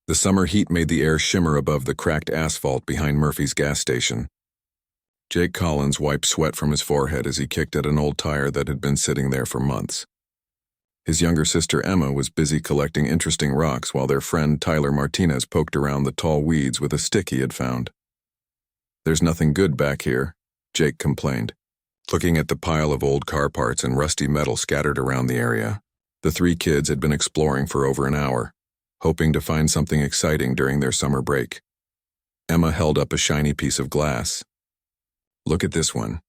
The summer heat made the air shimmer above the cracked asphalt behind Murphy's gas station. Jake Collins wiped sweat from his forehead as he kicked at an old tire that had been sitting there for months. His younger sister Emma was busy collecting interesting rocks while their friend Tyler Martinez poked around the tall weeds with a stick he had found. "There's nothing good back here," Jake complained, looking at the pile of old car parts and rusty metal scattered around the area. The three kids had been exploring for over an hour, hoping to find something exciting during their summer break. Emma held up a shiny piece of glass. "Look at this one.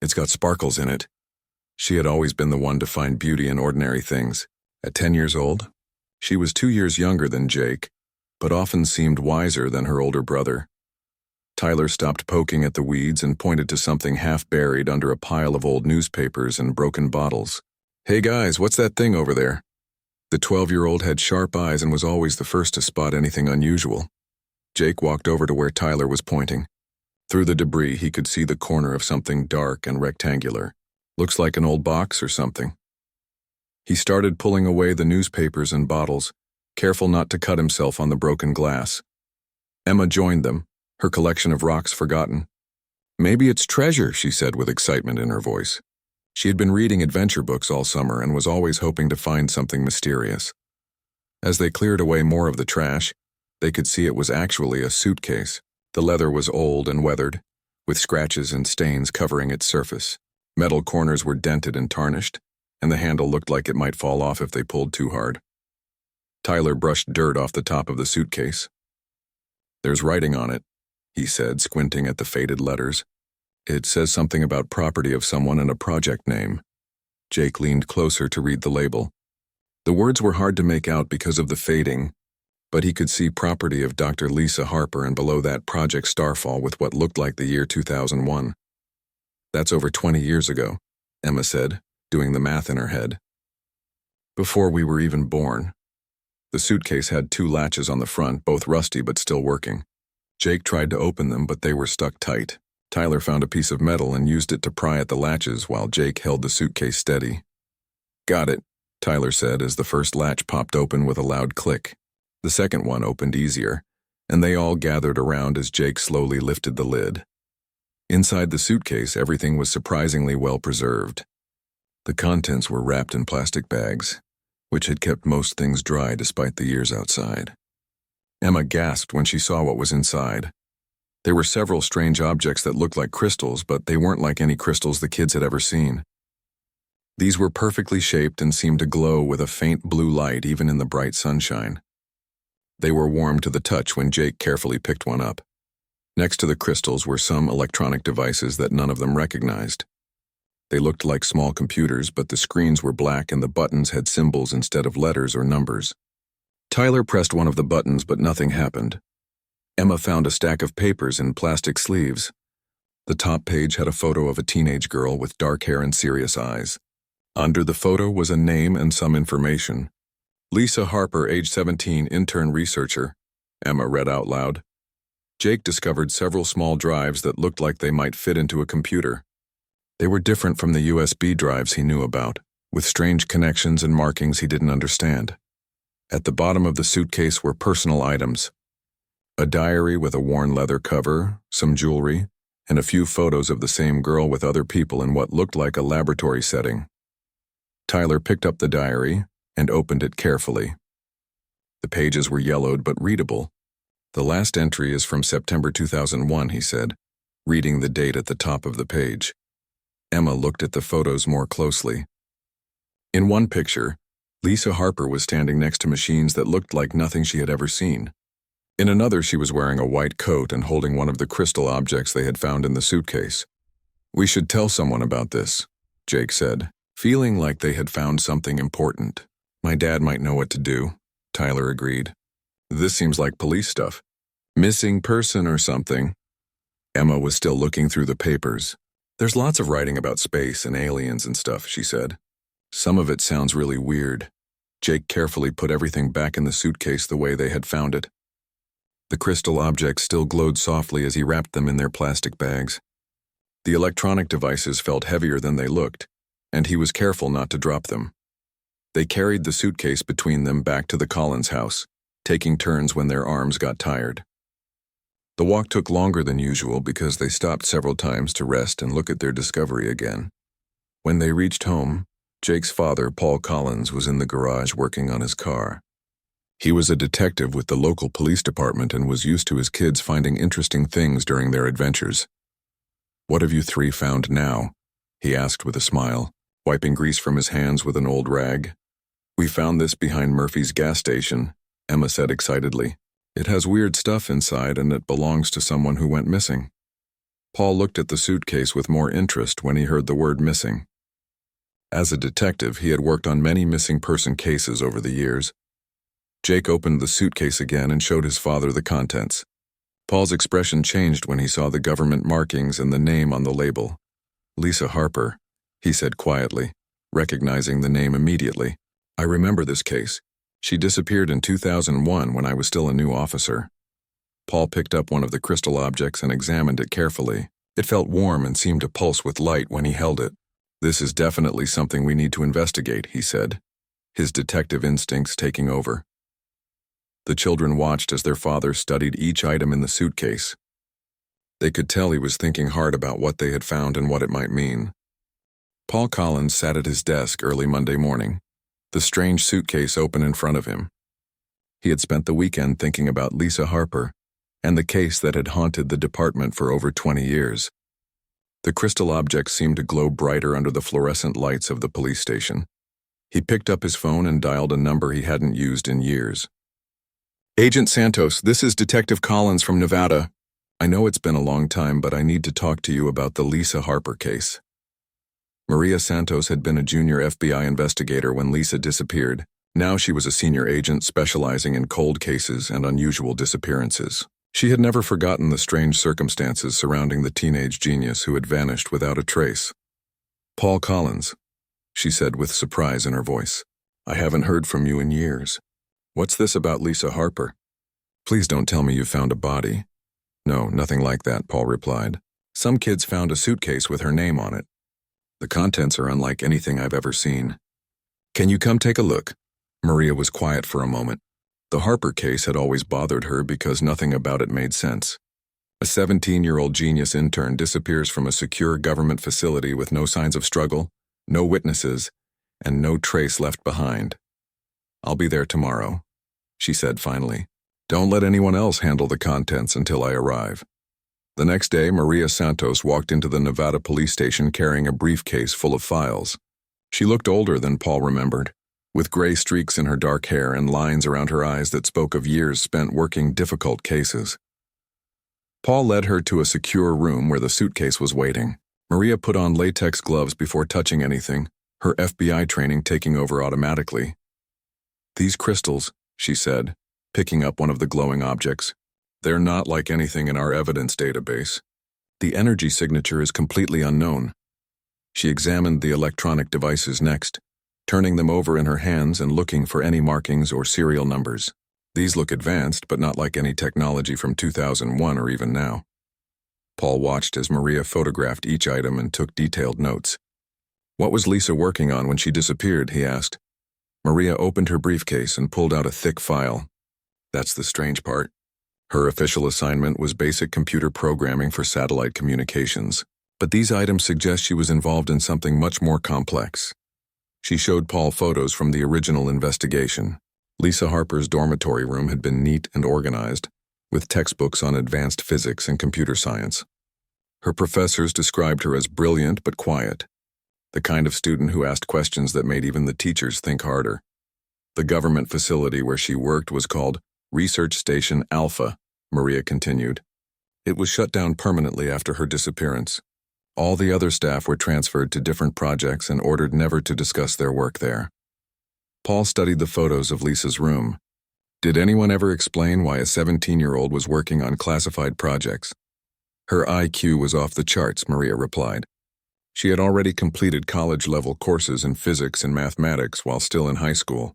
It's got sparkles in it." She had always been the one to find beauty in ordinary things. At 10 years old, she was 2 years younger than Jake, but often seemed wiser than her older brother. Tyler stopped poking at the weeds and pointed to something half buried under a pile of old newspapers and broken bottles. "Hey guys, what's that thing over there?" The 12-year-old had sharp eyes and was always the first to spot anything unusual. Jake walked over to where Tyler was pointing. Through the debris, he could see the corner of something dark and rectangular. "Looks like an old box or something." He started pulling away the newspapers and bottles, careful not to cut himself on the broken glass. Emma joined them, her collection of rocks forgotten. "Maybe it's treasure," she said with excitement in her voice. She had been reading adventure books all summer and was always hoping to find something mysterious. As they cleared away more of the trash, they could see it was actually a suitcase. The leather was old and weathered, with scratches and stains covering its surface. Metal corners were dented and tarnished, and the handle looked like it might fall off if they pulled too hard. Tyler brushed dirt off the top of the suitcase. "There's writing on it," he said, squinting at the faded letters. "It says something about property of someone and a project name." Jake leaned closer to read the label. The words were hard to make out because of the fading, but he could see property of Dr. Lisa Harper and below that Project Starfall with what looked like the year 2001. "That's over 20 years ago," Emma said, doing the math in her head. "Before we were even born." The suitcase had 2 latches on the front, both rusty but still working. Jake tried to open them, but they were stuck tight. Tyler found a piece of metal and used it to pry at the latches while Jake held the suitcase steady. "Got it," Tyler said as the first latch popped open with a loud click. The second one opened easier, and they all gathered around as Jake slowly lifted the lid. Inside the suitcase, everything was surprisingly well preserved. The contents were wrapped in plastic bags, which had kept most things dry despite the years outside. Emma gasped when she saw what was inside. There were several strange objects that looked like crystals, but they weren't like any crystals the kids had ever seen. These were perfectly shaped and seemed to glow with a faint blue light even in the bright sunshine. They were warm to the touch when Jake carefully picked one up. Next to the crystals were some electronic devices that none of them recognized. They looked like small computers, but the screens were black and the buttons had symbols instead of letters or numbers. Tyler pressed one of the buttons, but nothing happened. Emma found a stack of papers in plastic sleeves. The top page had a photo of a teenage girl with dark hair and serious eyes. Under the photo was a name and some information. "Lisa Harper, age 17, intern researcher," Emma read out loud. Jake discovered several small drives that looked like they might fit into a computer. They were different from the USB drives he knew about, with strange connections and markings he didn't understand. At the bottom of the suitcase were personal items: a diary with a worn leather cover, some jewelry, and a few photos of the same girl with other people in what looked like a laboratory setting. Tyler picked up the diary and opened it carefully. The pages were yellowed but readable. "The last entry is from September 2001, he said, reading the date at the top of the page. Emma looked at the photos more closely. In one picture, Lisa Harper was standing next to machines that looked like nothing she had ever seen. In another, she was wearing a white coat and holding one of the crystal objects they had found in the suitcase. "We should tell someone about this," Jake said, feeling like they had found something important. "My dad might know what to do," Tyler agreed. "This seems like police stuff. Missing person or something." Emma was still looking through the papers. "There's lots of writing about space and aliens and stuff," she said. "Some of it sounds really weird." Jake carefully put everything back in the suitcase the way they had found it. The crystal objects still glowed softly as he wrapped them in their plastic bags. The electronic devices felt heavier than they looked, and he was careful not to drop them. They carried the suitcase between them back to the Collins house, taking turns when their arms got tired. The walk took longer than usual because they stopped several times to rest and look at their discovery again. When they reached home, Jake's father, Paul Collins, was in the garage working on his car. He was a detective with the local police department and was used to his kids finding interesting things during their adventures. "What have you three found now?" he asked with a smile, wiping grease from his hands with an old rag. "We found this behind Murphy's gas station," Emma said excitedly. "It has weird stuff inside and it belongs to someone who went missing." Paul looked at the suitcase with more interest when he heard the word missing. As a detective, he had worked on many missing person cases over the years. Jake opened the suitcase again and showed his father the contents. Paul's expression changed when he saw the government markings and the name on the label. "Lisa Harper," he said quietly, recognizing the name immediately. "I remember this case. She disappeared in 2001 when I was still a new officer." Paul picked up one of the crystal objects and examined it carefully. It felt warm and seemed to pulse with light when he held it. "This is definitely something we need to investigate," he said, his detective instincts taking over. The children watched as their father studied each item in the suitcase. They could tell he was thinking hard about what they had found and what it might mean. Paul Collins sat at his desk early Monday morning, the strange suitcase open in front of him. He had spent the weekend thinking about Lisa Harper and the case that had haunted the department for over 20 years. The crystal objects seemed to glow brighter under the fluorescent lights of the police station. He picked up his phone and dialed a number he hadn't used in years. "Agent Santos, this is Detective Collins from Nevada. I know it's been a long time, but I need to talk to you about the Lisa Harper case." Maria Santos had been a junior FBI investigator when Lisa disappeared. Now she was a senior agent specializing in cold cases and unusual disappearances. She had never forgotten the strange circumstances surrounding the teenage genius who had vanished without a trace. "Paul Collins," she said with surprise in her voice. "I haven't heard from you in years. What's this about Lisa Harper? Please don't tell me you found a body." "No, nothing like that," Paul replied. "Some kids found a suitcase with her name on it. The contents are unlike anything I've ever seen. Can you come take a look?" Maria was quiet for a moment. The Harper case had always bothered her because nothing about it made sense. A 17-year-old genius intern disappears from a secure government facility with no signs of struggle, no witnesses, and no trace left behind. "I'll be there tomorrow," she said finally. "Don't let anyone else handle the contents until I arrive." The next day, Maria Santos walked into the Nevada police station carrying a briefcase full of files. She looked older than Paul remembered, with gray streaks in her dark hair and lines around her eyes that spoke of years spent working difficult cases. Paul led her to a secure room where the suitcase was waiting. Maria put on latex gloves before touching anything, her FBI training taking over automatically. "These crystals," she said, picking up one of the glowing objects, "they're not like anything in our evidence database. The energy signature is completely unknown." She examined the electronic devices next, turning them over in her hands and looking for any markings or serial numbers. "These look advanced, but not like any technology from 2001 or even now." Paul watched as Maria photographed each item and took detailed notes. "What was Lisa working on when she disappeared?" he asked. Maria opened her briefcase and pulled out a thick file. "That's the strange part. Her official assignment was basic computer programming for satellite communications, but these items suggest she was involved in something much more complex." She showed Paul photos from the original investigation. Lisa Harper's dormitory room had been neat and organized, with textbooks on advanced physics and computer science. Her professors described her as brilliant but quiet, the kind of student who asked questions that made even the teachers think harder. The government facility where she worked was called Research Station Alpha, Maria continued. It was shut down permanently after her disappearance. All the other staff were transferred to different projects and ordered never to discuss their work there. Paul studied the photos of Lisa's room. Did anyone ever explain why a 17-year-old was working on classified projects? Her IQ was off the charts, Maria replied. She had already completed college-level courses in physics and mathematics while still in high school.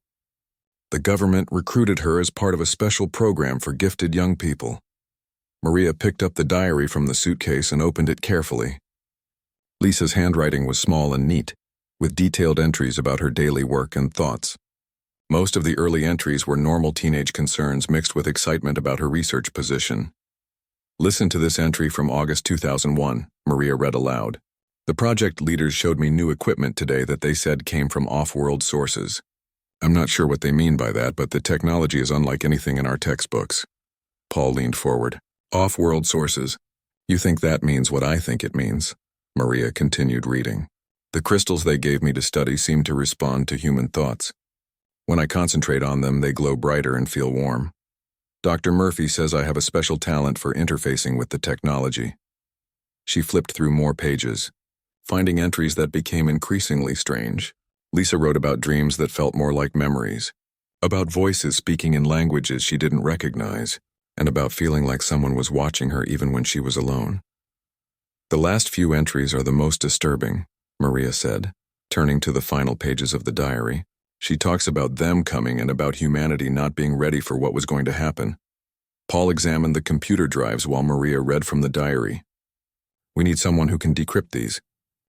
The government recruited her as part of a special program for gifted young people. Maria picked up the diary from the suitcase and opened it carefully. Lisa's handwriting was small and neat, with detailed entries about her daily work and thoughts. Most of the early entries were normal teenage concerns mixed with excitement about her research position. "Listen to this entry from August 2001, Maria read aloud. "The project leaders showed me new equipment today that they said came from off-world sources. I'm not sure what they mean by that, but the technology is unlike anything in our textbooks." Paul leaned forward. "Off-world sources. You think that means what I think it means?" Maria continued reading. "The crystals they gave me to study seem to respond to human thoughts. When I concentrate on them, they glow brighter and feel warm. Dr. Murphy says I have a special talent for interfacing with the technology." She flipped through more pages, finding entries that became increasingly strange. Lisa wrote about dreams that felt more like memories, about voices speaking in languages she didn't recognize, and about feeling like someone was watching her even when she was alone. "The last few entries are the most disturbing," Maria said, turning to the final pages of the diary. She talks about them coming and about humanity not being ready for what was going to happen. Paul examined the computer drives while Maria read from the diary. "We need someone who can decrypt these.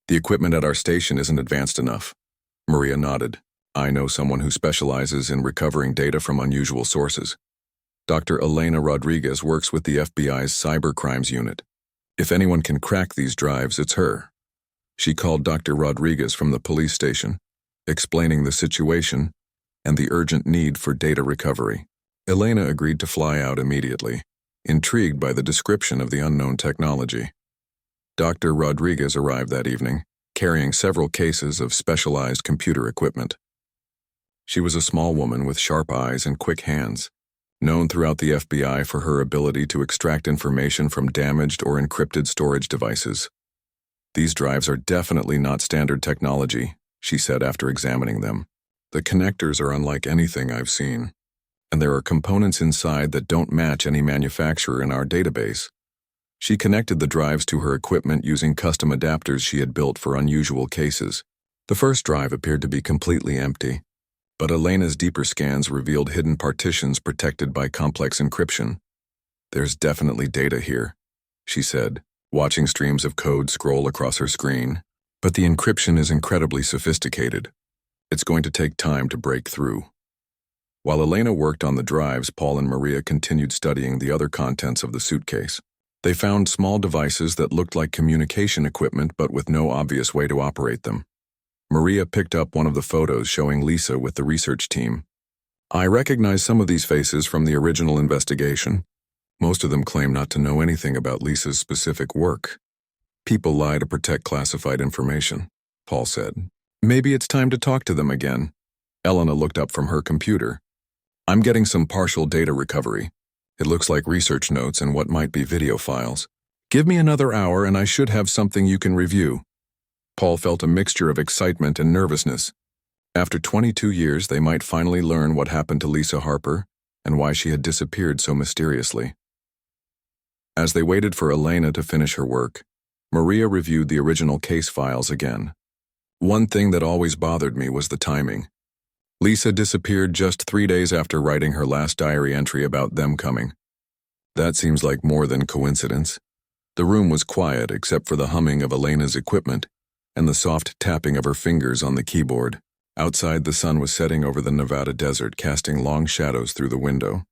The equipment at our station isn't advanced enough." Maria nodded. "I know someone who specializes in recovering data from unusual sources. Dr. Elena Rodriguez works with the FBI's cybercrimes unit. If anyone can crack these drives, it's her." She called Dr. Rodriguez from the police station, explaining the situation and the urgent need for data recovery. Elena agreed to fly out immediately, intrigued by the description of the unknown technology. Dr. Rodriguez arrived that evening, carrying several cases of specialized computer equipment. She was a small woman with sharp eyes and quick hands, known throughout the FBI for her ability to extract information from damaged or encrypted storage devices. "These drives are definitely not standard technology," she said after examining them. "The connectors are unlike anything I've seen, and there are components inside that don't match any manufacturer in our database." She connected the drives to her equipment using custom adapters she had built for unusual cases. The first drive appeared to be completely empty, but Elena's deeper scans revealed hidden partitions protected by complex encryption. "There's definitely data here," she said, watching streams of code scroll across her screen. "But the encryption is incredibly sophisticated. It's going to take time to break through." While Elena worked on the drives, Paul and Maria continued studying the other contents of the suitcase. They found small devices that looked like communication equipment but with no obvious way to operate them. Maria picked up one of the photos showing Lisa with the research team. "I recognize some of these faces from the original investigation. Most of them claim not to know anything about Lisa's specific work. People lie to protect classified information," Paul said. "Maybe it's time to talk to them again." Elena looked up from her computer. "I'm getting some partial data recovery. It looks like research notes and what might be video files. Give me another hour and I should have something you can review." Paul felt a mixture of excitement and nervousness. After 22 years, they might finally learn what happened to Lisa Harper and why she had disappeared so mysteriously. As they waited for Elena to finish her work, Maria reviewed the original case files again. "One thing that always bothered me was the timing. Lisa disappeared just 3 days after writing her last diary entry about them coming. That seems like more than coincidence." The room was quiet except for the humming of Elena's equipment and the soft tapping of her fingers on the keyboard. Outside, the sun was setting over the Nevada desert, casting long shadows through the window.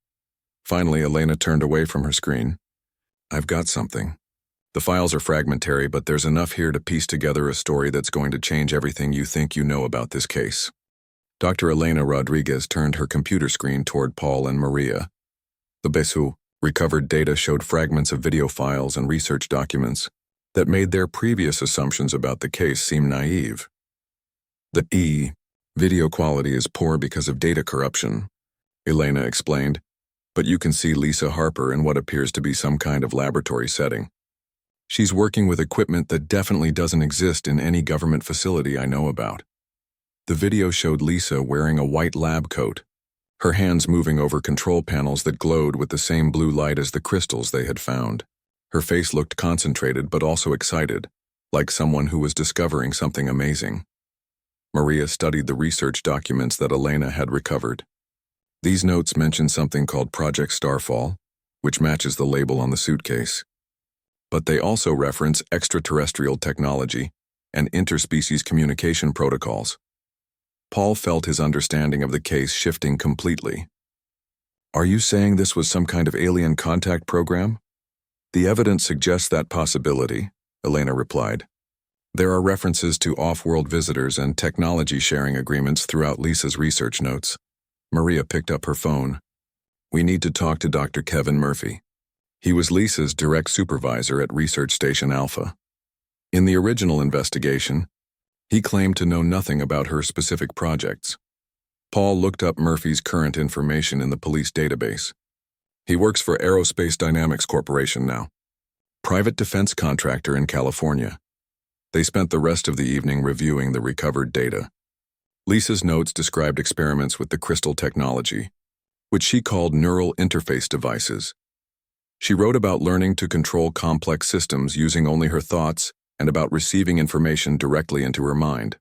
Finally, Elena turned away from her screen. "I've got something. The files are fragmentary, but there's enough here to piece together a story that's going to change everything you think you know about this case." Dr. Elena Rodriguez turned her computer screen toward Paul and Maria. The BESU recovered data showed fragments of video files and research documents that made their previous assumptions about the case seem naive. The video quality is poor because of data corruption," Elena explained, "but you can see Lisa Harper in what appears to be some kind of laboratory setting. She's working with equipment that definitely doesn't exist in any government facility I know about." The video showed Lisa wearing a white lab coat, her hands moving over control panels that glowed with the same blue light as the crystals they had found. Her face looked concentrated but also excited, like someone who was discovering something amazing. Maria studied the research documents that Elena had recovered. These notes mention something called Project Starfall, which matches the label on the suitcase. But they also reference extraterrestrial technology and interspecies communication protocols. Paul felt his understanding of the case shifting completely. Are you saying this was some kind of alien contact program? The evidence suggests that possibility, Elena replied. There are references to off-world visitors and technology sharing agreements throughout Lisa's research notes. Maria picked up her phone. We need to talk to Dr. Kevin Murphy. He was Lisa's direct supervisor at Research Station Alpha. In the original investigation, he claimed to know nothing about her specific projects. Paul looked up Murphy's current information in the police database. He works for Aerospace Dynamics Corporation now, private defense contractor in California. They spent the rest of the evening reviewing the recovered data. Lisa's notes described experiments with the crystal technology, which she called neural interface devices. She wrote about learning to control complex systems using only her thoughts and about receiving information directly into her mind.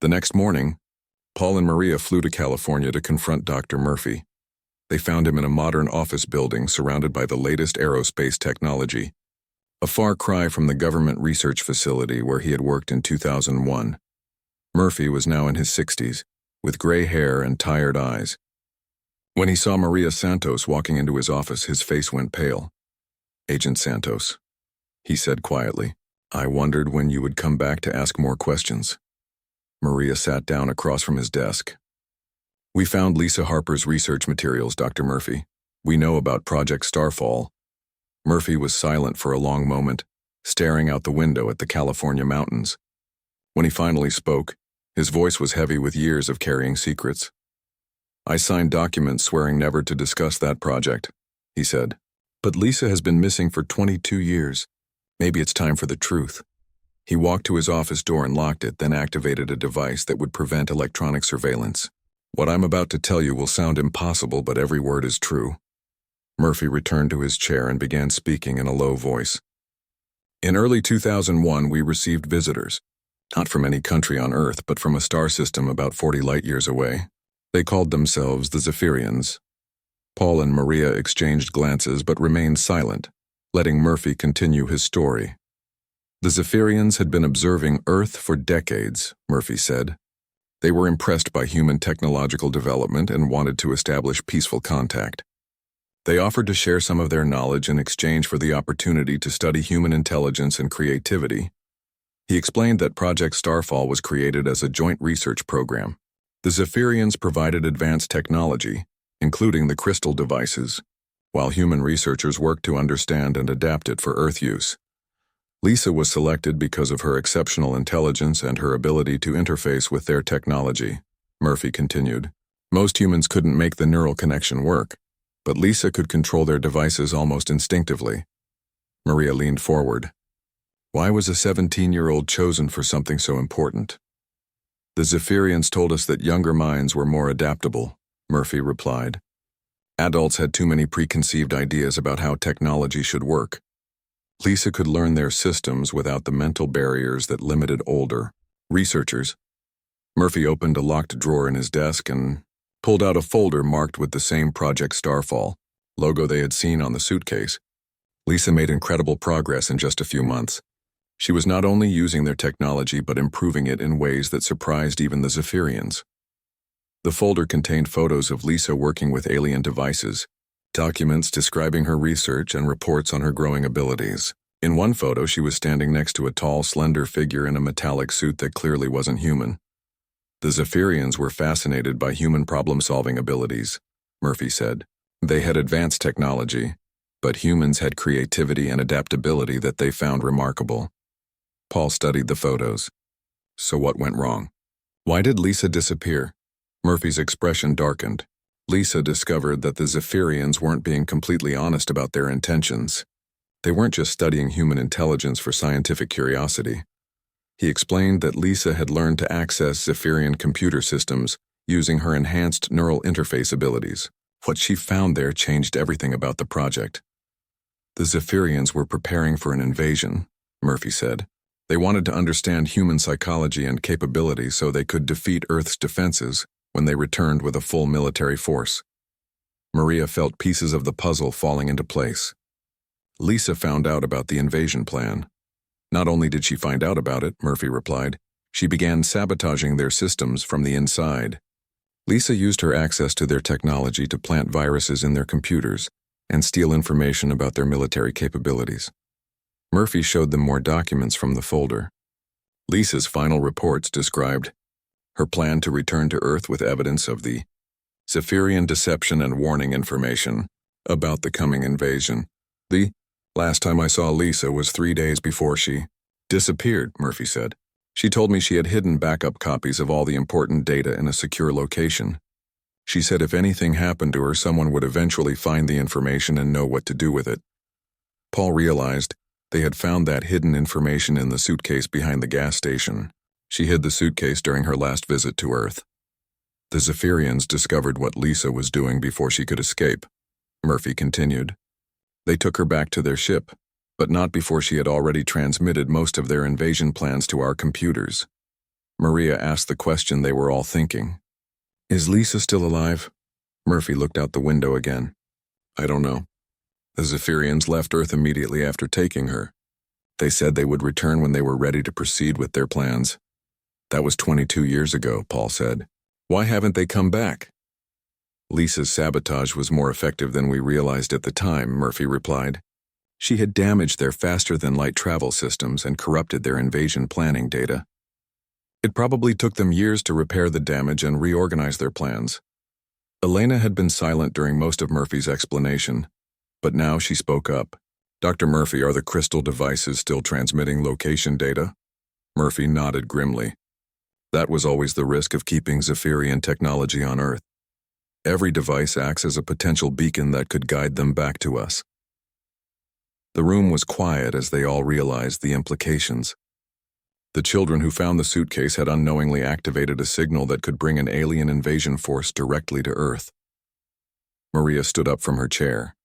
The next morning, Paul and Maria flew to California to confront Dr. Murphy. They found him in a modern office building surrounded by the latest aerospace technology, a far cry from the government research facility where he had worked in 2001. Murphy was now in his 60s, with gray hair and tired eyes. When he saw Maria Santos walking into his office, his face went pale. Agent Santos, he said quietly, I wondered when you would come back to ask more questions. Maria sat down across from his desk. We found Lisa Harper's research materials, Dr. Murphy. We know about Project Starfall. Murphy was silent for a long moment, staring out the window at the California mountains. When he finally spoke, his voice was heavy with years of carrying secrets. I signed documents swearing never to discuss that project, he said. But Lisa has been missing for 22 years. Maybe it's time for the truth. He walked to his office door and locked it, then activated a device that would prevent electronic surveillance. What I'm about to tell you will sound impossible, but every word is true. Murphy returned to his chair and began speaking in a low voice. In early 2001, we received visitors, not from any country on Earth, but from a star system about 40 light-years away. They called themselves the Zephyrians. Paul and Maria exchanged glances but remained silent, letting Murphy continue his story. The Zephyrians had been observing Earth for decades, Murphy said. They were impressed by human technological development and wanted to establish peaceful contact. They offered to share some of their knowledge in exchange for the opportunity to study human intelligence and creativity. He explained that Project Starfall was created as a joint research program. The Zephyrians provided advanced technology, including the crystal devices, while human researchers worked to understand and adapt it for Earth use. Lisa was selected because of her exceptional intelligence and her ability to interface with their technology, Murphy continued. Most humans couldn't make the neural connection work, but Lisa could control their devices almost instinctively. Maria leaned forward. Why was a 17-year-old chosen for something so important? The Zephyrians told us that younger minds were more adaptable, Murphy replied. Adults had too many preconceived ideas about how technology should work. Lisa could learn their systems without the mental barriers that limited older researchers. Murphy opened a locked drawer in his desk and pulled out a folder marked with the same Project Starfall logo they had seen on the suitcase. Lisa made incredible progress in just a few months. She was not only using their technology but improving it in ways that surprised even the Zephyrians. The folder contained photos of Lisa working with alien devices, documents describing her research and reports on her growing abilities. In one photo, she was standing next to a tall, slender figure in a metallic suit that clearly wasn't human. The Zephyrians were fascinated by human problem-solving abilities, Murphy said. They had advanced technology, but humans had creativity and adaptability that they found remarkable. Paul studied the photos. So what went wrong? Why did Lisa disappear? Murphy's expression darkened. Lisa discovered that the Zephyrians weren't being completely honest about their intentions. They weren't just studying human intelligence for scientific curiosity. He explained that Lisa had learned to access Zephyrian computer systems using her enhanced neural interface abilities. What she found there changed everything about the project. The Zephyrians were preparing for an invasion, Murphy said. They wanted to understand human psychology and capability so they could defeat Earth's defenses when they returned with a full military force. Maria felt pieces of the puzzle falling into place. Lisa found out about the invasion plan. Not only did she find out about it, Murphy replied, She began sabotaging their systems from the inside. Lisa used her access to their technology to plant viruses in their computers and steal information about their military capabilities. Murphy showed them more documents from the folder. Lisa's final reports described her plan to return to Earth with evidence of the Zephyrian deception and warning information about the coming invasion. The last time I saw Lisa was 3 days before she disappeared, Murphy said. She told me she had hidden backup copies of all the important data in a secure location. She said if anything happened to her, someone would eventually find the information and know what to do with it. Paul realized they had found that hidden information in the suitcase behind the gas station. She hid the suitcase during her last visit to Earth. The Zephyrians discovered what Lisa was doing before she could escape, Murphy continued. They took her back to their ship, but not before she had already transmitted most of their invasion plans to our computers. Maria asked the question they were all thinking. Is Lisa still alive? Murphy looked out the window again. I don't know. The Zephyrians left Earth immediately after taking her. They said they would return when they were ready to proceed with their plans. That was 22 years ago, Paul said. Why haven't they come back? Lisa's sabotage was more effective than we realized at the time, Murphy replied. She had damaged their faster-than-light travel systems and corrupted their invasion planning data. It probably took them years to repair the damage and reorganize their plans. Elena had been silent during most of Murphy's explanation, but now she spoke up. Dr. Murphy, are the crystal devices still transmitting location data? Murphy nodded grimly. That was always the risk of keeping Zephyrian technology on Earth. Every device acts as a potential beacon that could guide them back to us. The room was quiet as they all realized the implications. The children who found the suitcase had unknowingly activated a signal that could bring an alien invasion force directly to Earth. Maria stood up from her chair.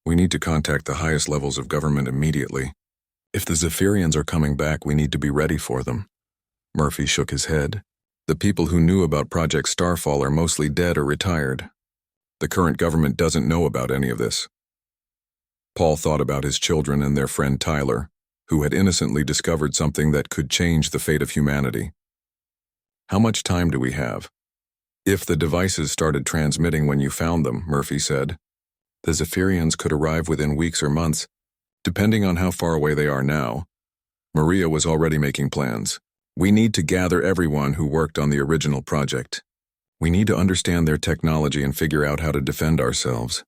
We need to contact the highest levels of government immediately. If the Zephyrians are coming back, we need to be ready for them. Murphy shook his head. The people who knew about Project Starfall are mostly dead or retired. The current government doesn't know about any of this. Paul thought about his children and their friend Tyler, who had innocently discovered something that could change the fate of humanity. How much time do we have? If the devices started transmitting when you found them, Murphy said, the Zephyrians could arrive within weeks or months, depending on how far away they are now. Maria was already making plans. We need to gather everyone who worked on the original project. We need to understand their technology and figure out how to defend ourselves.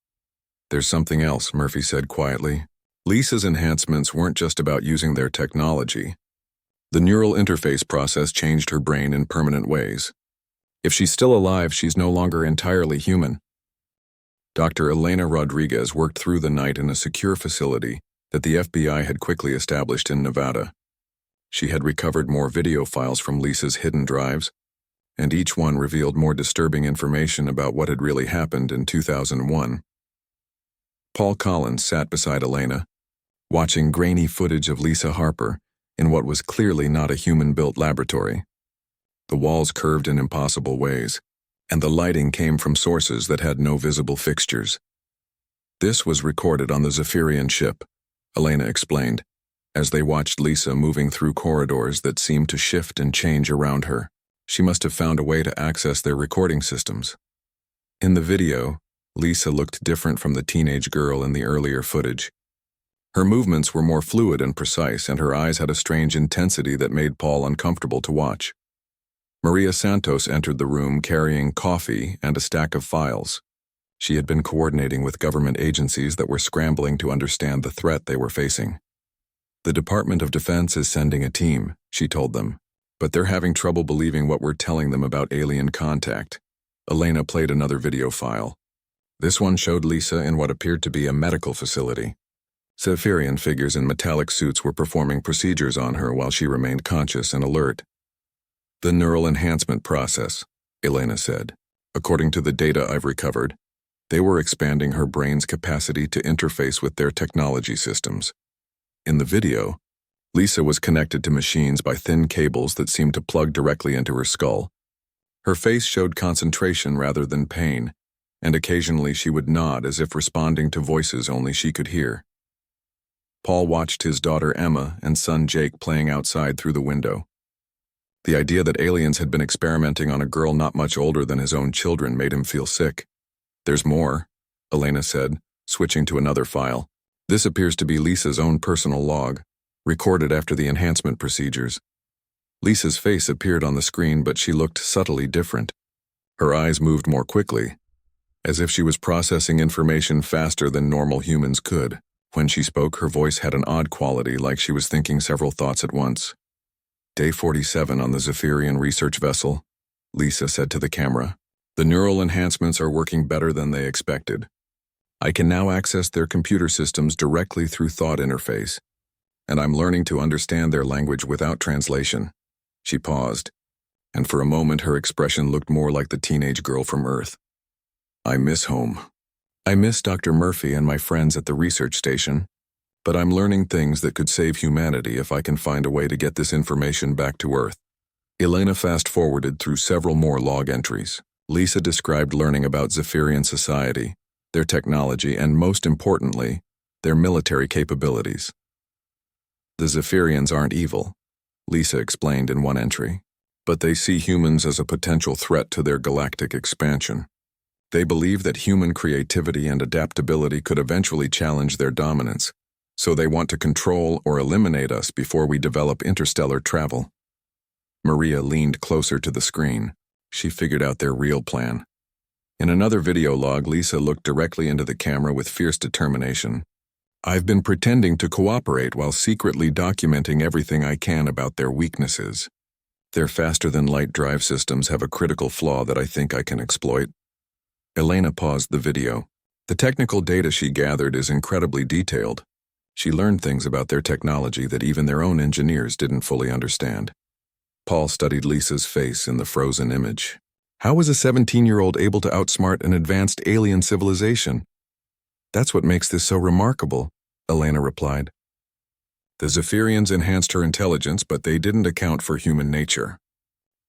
There's something else, Murphy said quietly. Lisa's enhancements weren't just about using their technology. The neural interface process changed her brain in permanent ways. If she's still alive, she's no longer entirely human. Dr. Elena Rodriguez worked through the night in a secure facility that the FBI had quickly established in Nevada. She had recovered more video files from Lisa's hidden drives, and each one revealed more disturbing information about what had really happened in 2001. Paul Collins sat beside Elena, watching grainy footage of Lisa Harper in what was clearly not a human-built laboratory. The walls curved in impossible ways, and the lighting came from sources that had no visible fixtures. This was recorded on the Zephyrian ship, Elena explained, as they watched Lisa moving through corridors that seemed to shift and change around her. She must have found a way to access their recording systems. In the video, Lisa looked different from the teenage girl in the earlier footage. Her movements were more fluid and precise, and her eyes had a strange intensity that made Paul uncomfortable to watch. Maria Santos entered the room carrying coffee and a stack of files. She had been coordinating with government agencies that were scrambling to understand the threat they were facing. The Department of Defense is sending a team, she told them, but they're having trouble believing what we're telling them about alien contact. Elena played another video file. This one showed Lisa in what appeared to be a medical facility. Zephyrian figures in metallic suits were performing procedures on her while she remained conscious and alert. The neural enhancement process, Elena said. According to the data I've recovered, they were expanding her brain's capacity to interface with their technology systems. In the video, Lisa was connected to machines by thin cables that seemed to plug directly into her skull. Her face showed concentration rather than pain, and occasionally she would nod as if responding to voices only she could hear. Paul watched his daughter Emma and son Jake playing outside through the window. The idea that aliens had been experimenting on a girl not much older than his own children made him feel sick. "There's more," Elena said, switching to another file. This appears to be Lisa's own personal log, recorded after the enhancement procedures. Lisa's face appeared on the screen, but she looked subtly different. Her eyes moved more quickly, as if she was processing information faster than normal humans could. When she spoke, her voice had an odd quality, like she was thinking several thoughts at once. "Day 47 on the Zephyrian research vessel," Lisa said to the camera. "The neural enhancements are working better than they expected. I can now access their computer systems directly through thought interface, and I'm learning to understand their language without translation." She paused, and for a moment her expression looked more like the teenage girl from Earth. "I miss home. I miss Dr. Murphy and my friends at the research station, but I'm learning things that could save humanity if I can find a way to get this information back to Earth." Elena fast-forwarded through several more log entries. Lisa described learning about Zephyrian society, their technology, and most importantly, their military capabilities. "The Zephyrians aren't evil," Lisa explained in one entry, "but they see humans as a potential threat to their galactic expansion. They believe that human creativity and adaptability could eventually challenge their dominance, so they want to control or eliminate us before we develop interstellar travel." Maria leaned closer to the screen. She figured out their real plan. In another video log, Lisa looked directly into the camera with fierce determination. "I've been pretending to cooperate while secretly documenting everything I can about their weaknesses. Their faster-than-light drive systems have a critical flaw that I think I can exploit." Elena paused the video. The technical data she gathered is incredibly detailed. She learned things about their technology that even their own engineers didn't fully understand. Paul studied Lisa's face in the frozen image. How was a 17-year-old able to outsmart an advanced alien civilization? "That's what makes this so remarkable," Elena replied. "The Zephyrians enhanced her intelligence, but they didn't account for human nature.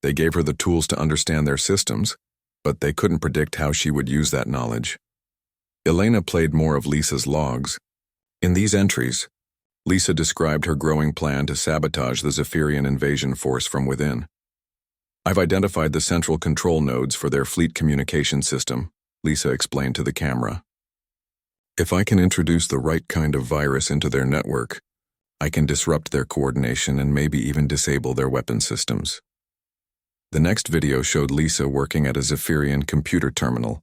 They gave her the tools to understand their systems, but they couldn't predict how she would use that knowledge." Elena played more of Lisa's logs. In these entries, Lisa described her growing plan to sabotage the Zephyrian invasion force from within. "I've identified the central control nodes for their fleet communication system," Lisa explained to the camera. "If I can introduce the right kind of virus into their network, I can disrupt their coordination and maybe even disable their weapon systems." The next video showed Lisa working at a Zephyrian computer terminal,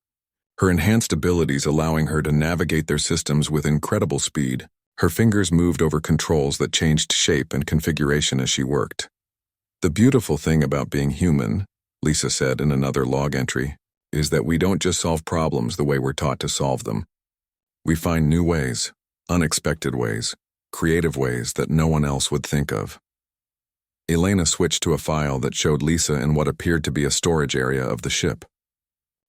her enhanced abilities allowing her to navigate their systems with incredible speed. Her fingers moved over controls that changed shape and configuration as she worked. "The beautiful thing about being human," Lisa said in another log entry, "is that we don't just solve problems the way we're taught to solve them. We find new ways, unexpected ways, creative ways that no one else would think of." Elena switched to a file that showed Lisa in what appeared to be a storage area of the ship.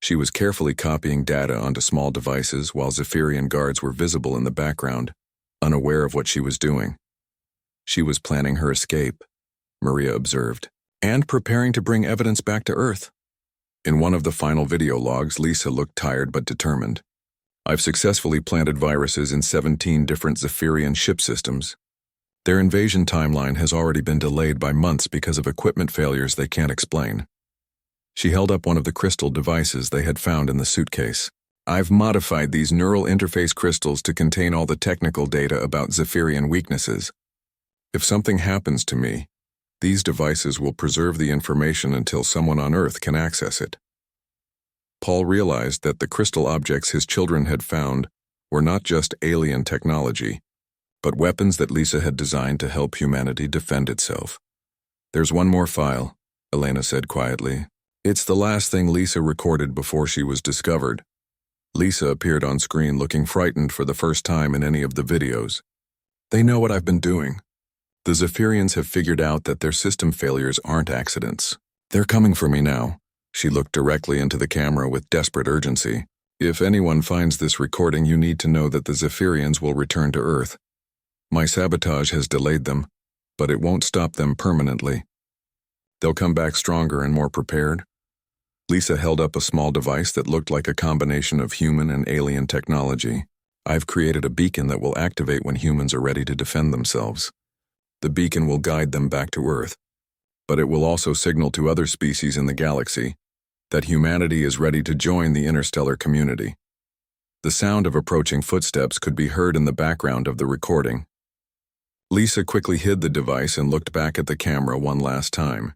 She was carefully copying data onto small devices while Zephyrian guards were visible in the background, unaware of what she was doing. "She was planning her escape," Maria observed, "and preparing to bring evidence back to Earth." In one of the final video logs, Lisa looked tired but determined. "I've successfully planted viruses in 17 different Zephyrian ship systems. Their invasion timeline has already been delayed by months because of equipment failures they can't explain." She held up one of the crystal devices they had found in the suitcase. "I've modified these neural interface crystals to contain all the technical data about Zephyrian weaknesses. If something happens to me, these devices will preserve the information until someone on Earth can access it." Paul realized that the crystal objects his children had found were not just alien technology, but weapons that Lisa had designed to help humanity defend itself. "There's one more file," Elena said quietly. "It's the last thing Lisa recorded before she was discovered." Lisa appeared on screen looking frightened for the first time in any of the videos. "They know what I've been doing. The Zephyrians have figured out that their system failures aren't accidents. They're coming for me now." She looked directly into the camera with desperate urgency. "If anyone finds this recording, you need to know that the Zephyrians will return to Earth. My sabotage has delayed them, but it won't stop them permanently. They'll come back stronger and more prepared." Lisa held up a small device that looked like a combination of human and alien technology. "I've created a beacon that will activate when humans are ready to defend themselves. The beacon will guide them back to Earth. but it will also signal to other species in the galaxy that humanity is ready to join the interstellar community. The sound of approaching footsteps could be heard in the background of the recording. Lisa quickly hid the device and looked back at the camera one last time.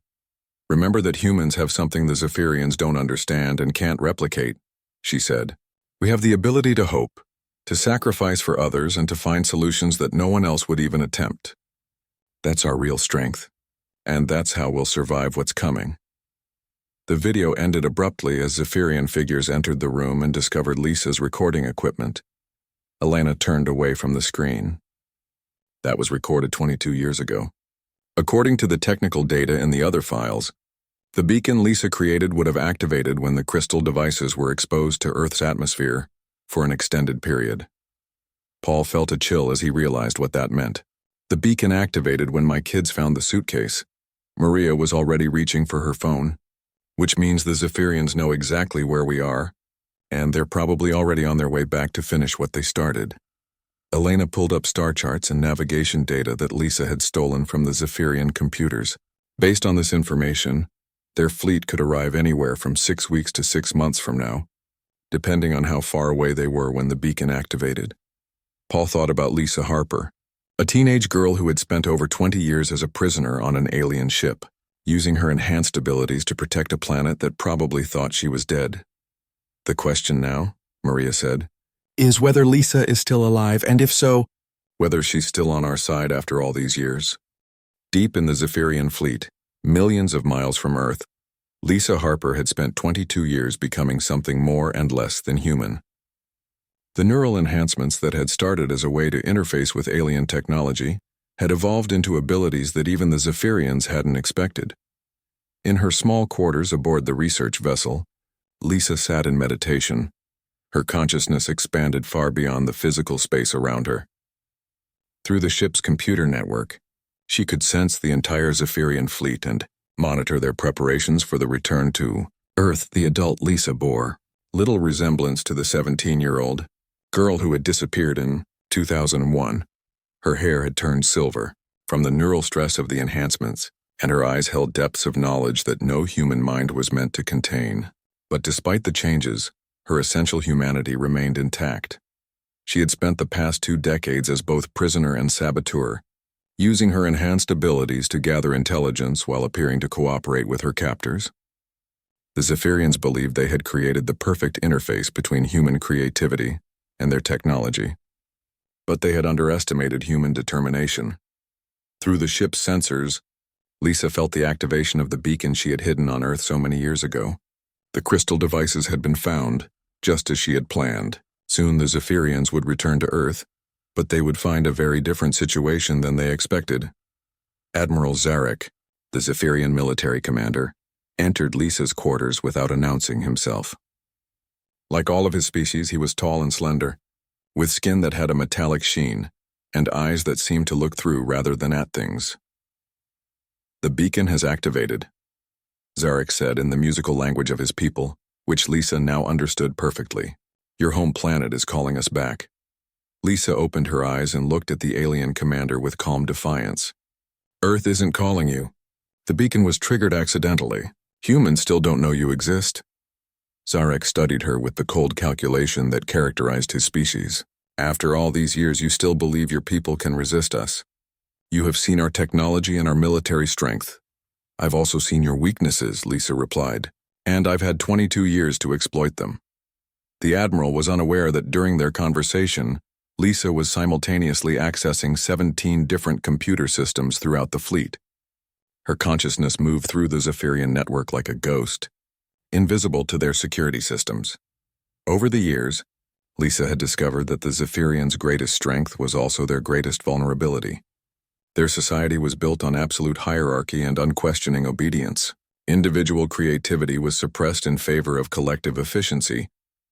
"Remember that humans have something the Zephyrians don't understand and can't replicate," she said. "We have the ability to hope, to sacrifice for others, and to find solutions that no one else would even attempt. That's our real strength, and that's how we'll survive what's coming." The video ended abruptly as Zephyrian figures entered the room and discovered Lisa's recording equipment. Elena turned away from the screen. That was recorded 22 years ago. According to the technical data in the other files, the beacon Lisa created would have activated when the crystal devices were exposed to Earth's atmosphere for an extended period. Paul felt a chill as he realized what that meant. The beacon activated when my kids found the suitcase. Maria was already reaching for her phone, which means the Zephyrians know exactly where we are, and they're probably already on their way back to finish what they started. Elena pulled up star charts and navigation data that Lisa had stolen from the Zephyrian computers. Based on this information, their fleet could arrive anywhere from 6 weeks to 6 months from now, depending on how far away they were when the beacon activated. Paul thought about Lisa Harper, a teenage girl who had spent over 20 years as a prisoner on an alien ship, using her enhanced abilities to protect a planet that probably thought she was dead. "The question now," Maria said, "is whether Lisa is still alive, and if so, whether she's still on our side after all these years." Deep in the Zephyrian fleet, millions of miles from Earth, Lisa Harper had spent 22 years becoming something more and less than human. The neural enhancements that had started as a way to interface with alien technology had evolved into abilities that even the Zephyrians hadn't expected. In her small quarters aboard the research vessel, Lisa sat in meditation. Her consciousness expanded far beyond the physical space around her. Through the ship's computer network, she could sense the entire Zephyrian fleet and monitor their preparations for the return to Earth. The adult Lisa bore little resemblance to the 17-year-old girl who had disappeared in 2001. Her hair had turned silver from the neural stress of the enhancements, and her eyes held depths of knowledge that no human mind was meant to contain. But despite the changes, her essential humanity remained intact. She had spent the past 2 decades as both prisoner and saboteur, using her enhanced abilities to gather intelligence while appearing to cooperate with her captors. The Zephyrians believed they had created the perfect interface between human creativity and their technology. But they had underestimated human determination. Through the ship's sensors, Lisa felt the activation of the beacon she had hidden on Earth so many years ago. The crystal devices had been found, just as she had planned. Soon the Zephyrians would return to Earth, but they would find a very different situation than they expected. Admiral Zarek, the Zephyrian military commander, entered Lisa's quarters without announcing himself. Like all of his species, he was tall and slender, with skin that had a metallic sheen, and eyes that seemed to look through rather than at things. "The beacon has activated," Zarek said in the musical language of his people, which Lisa now understood perfectly. "Your home planet is calling us back." Lisa opened her eyes and looked at the alien commander with calm defiance. "Earth isn't calling you. The beacon was triggered accidentally. Humans still don't know you exist." Zarek studied her with the cold calculation that characterized his species. "After all these years, you still believe your people can resist us. You have seen our technology and our military strength." "I've also seen your weaknesses," Lisa replied, "and I've had 22 years to exploit them." The Admiral was unaware that during their conversation, Lisa was simultaneously accessing 17 different computer systems throughout the fleet. Her consciousness moved through the Zephyrian network like a ghost, invisible to their security systems. Over the years, Lisa had discovered that the Zephyrians' greatest strength was also their greatest vulnerability. Their society was built on absolute hierarchy and unquestioning obedience. Individual creativity was suppressed in favor of collective efficiency,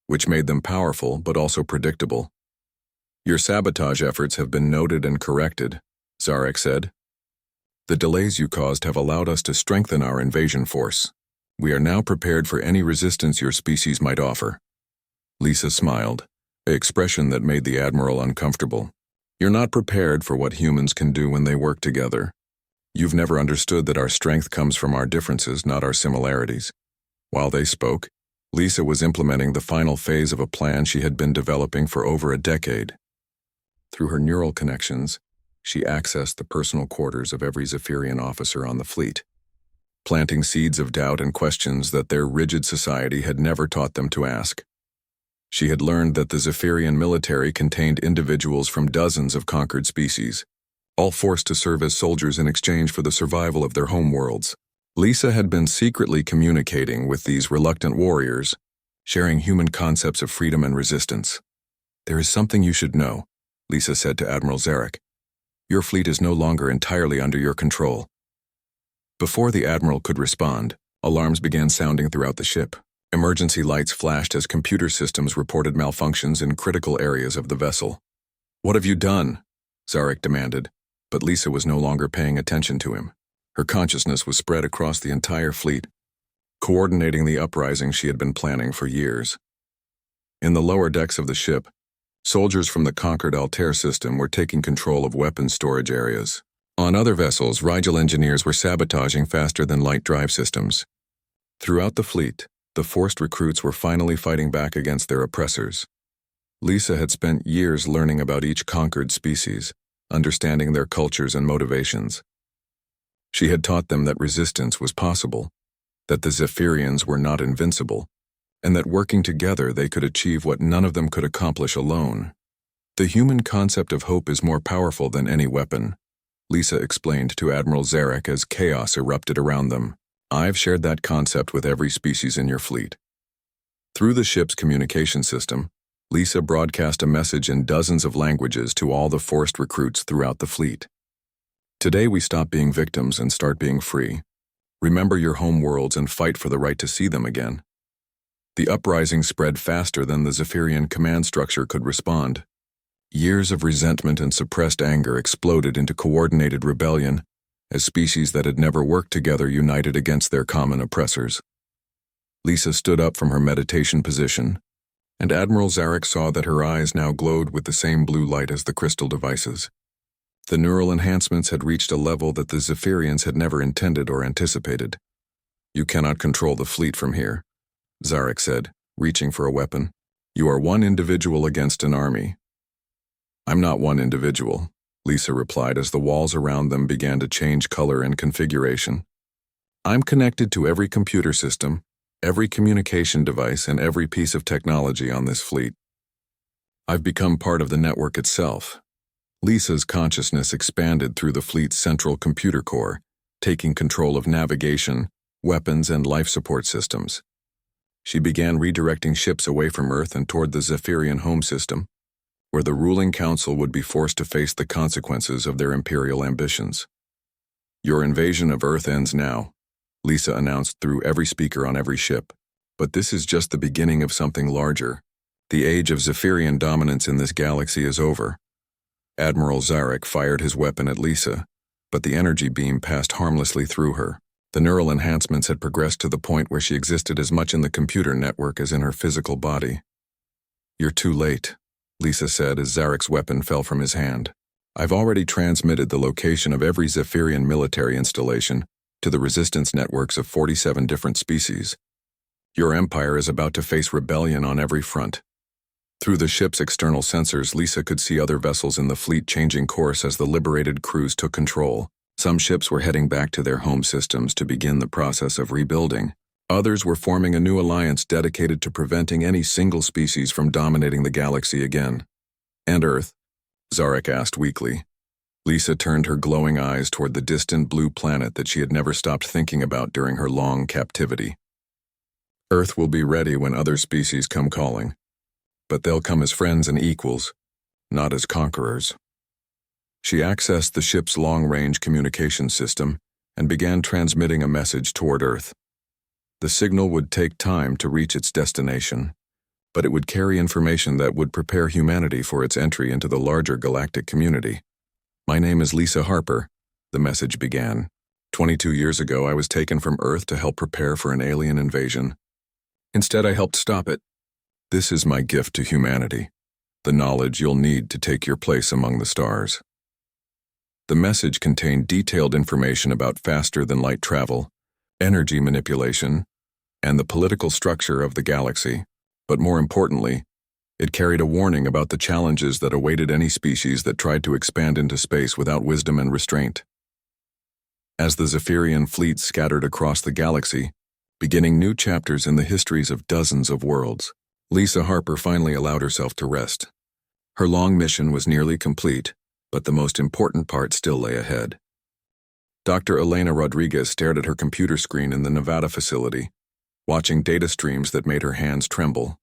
which made them powerful but also predictable. "Your sabotage efforts have been noted and corrected," Zarek said. "The delays you caused have allowed us to strengthen our invasion force. We are now prepared for any resistance your species might offer." Lisa smiled, an expression that made the Admiral uncomfortable. "You're not prepared for what humans can do when they work together." You've never understood that our strength comes from our differences, not our similarities." While they spoke, Lisa was implementing the final phase of a plan she had been developing for over a decade. Through her neural connections, she accessed the personal quarters of every Zephyrian officer on the fleet, planting seeds of doubt and questions that their rigid society had never taught them to ask. She had learned that the Zephyrian military contained individuals from dozens of conquered species, all forced to serve as soldiers in exchange for the survival of their homeworlds. Lisa had been secretly communicating with these reluctant warriors, sharing human concepts of freedom and resistance. "There is something you should know," Lisa said to Admiral Zarek. "Your fleet is no longer entirely under your control." Before the Admiral could respond, alarms began sounding throughout the ship. Emergency lights flashed as computer systems reported malfunctions in critical areas of the vessel. "What have you done?" Zarek demanded, but Lisa was no longer paying attention to him. Her consciousness was spread across the entire fleet, coordinating the uprising she had been planning for years. In the lower decks of the ship, soldiers from the conquered Altair system were taking control of weapons storage areas. On other vessels, Rigel engineers were sabotaging faster than light drive systems. Throughout the fleet, the forced recruits were finally fighting back against their oppressors. Lisa had spent years learning about each conquered species, understanding their cultures and motivations. She had taught them that resistance was possible, that the Zephyrians were not invincible, and that working together they could achieve what none of them could accomplish alone. "The human concept of hope is more powerful than any weapon," Lisa explained to Admiral Zarek as chaos erupted around them. "I've shared that concept with every species in your fleet." Through the ship's communication system, Lisa broadcast a message in dozens of languages to all the forced recruits throughout the fleet. "Today we stop being victims and start being free. Remember your home worlds and fight for the right to see them again." The uprising spread faster than the Zephyrian command structure could respond. Years of resentment and suppressed anger exploded into coordinated rebellion as species that had never worked together united against their common oppressors. Lisa stood up from her meditation position, and Admiral Zarek saw that her eyes now glowed with the same blue light as the crystal devices. The neural enhancements had reached a level that the Zephyrians had never intended or anticipated. "You cannot control the fleet from here," Zarek said, reaching for a weapon. "You are one individual against an army." "I'm not one individual," Lisa replied as the walls around them began to change color and configuration. "I'm connected to every computer system, every communication device, and every piece of technology on this fleet. I've become part of the network itself." Lisa's consciousness expanded through the fleet's central computer core, taking control of navigation, weapons, and life support systems. She began redirecting ships away from Earth and toward the Zephyrian home system, where the ruling council would be forced to face the consequences of their imperial ambitions. "Your invasion of Earth ends now," Lisa announced through every speaker on every ship. "But this is just the beginning of something larger. The age of Zephyrian dominance in this galaxy is over." Admiral Zarek fired his weapon at Lisa, but the energy beam passed harmlessly through her. The neural enhancements had progressed to the point where she existed as much in the computer network as in her physical body. "You're too late," Lisa said as Zarek's weapon fell from his hand. "I've already transmitted the location of every Zephyrian military installation to the resistance networks of 47 different species. Your empire is about to face rebellion on every front." Through the ship's external sensors, Lisa could see other vessels in the fleet changing course as the liberated crews took control. Some ships were heading back to their home systems to begin the process of rebuilding. Others were forming a new alliance dedicated to preventing any single species from dominating the galaxy again. "And Earth?" Zarek asked weakly. Lisa turned her glowing eyes toward the distant blue planet that she had never stopped thinking about during her long captivity. "Earth will be ready when other species come calling. But they'll come as friends and equals, not as conquerors." She accessed the ship's long-range communication system and began transmitting a message toward Earth. The signal would take time to reach its destination, but it would carry information that would prepare humanity for its entry into the larger galactic community. "My name is Lisa Harper," the message began. 22 years ago, I was taken from Earth to help prepare for an alien invasion. Instead, I helped stop it. This is my gift to humanity, the knowledge you'll need to take your place among the stars." The message contained detailed information about faster-than-light travel, energy manipulation, and the political structure of the galaxy. But more importantly, it carried a warning about the challenges that awaited any species that tried to expand into space without wisdom and restraint. As the Zephyrian fleet scattered across the galaxy, beginning new chapters in the histories of dozens of worlds, Lisa Harper finally allowed herself to rest. Her long mission was nearly complete, but the most important part still lay ahead. Dr. Elena Rodriguez stared at her computer screen in the Nevada facility, watching data streams that made her hands tremble.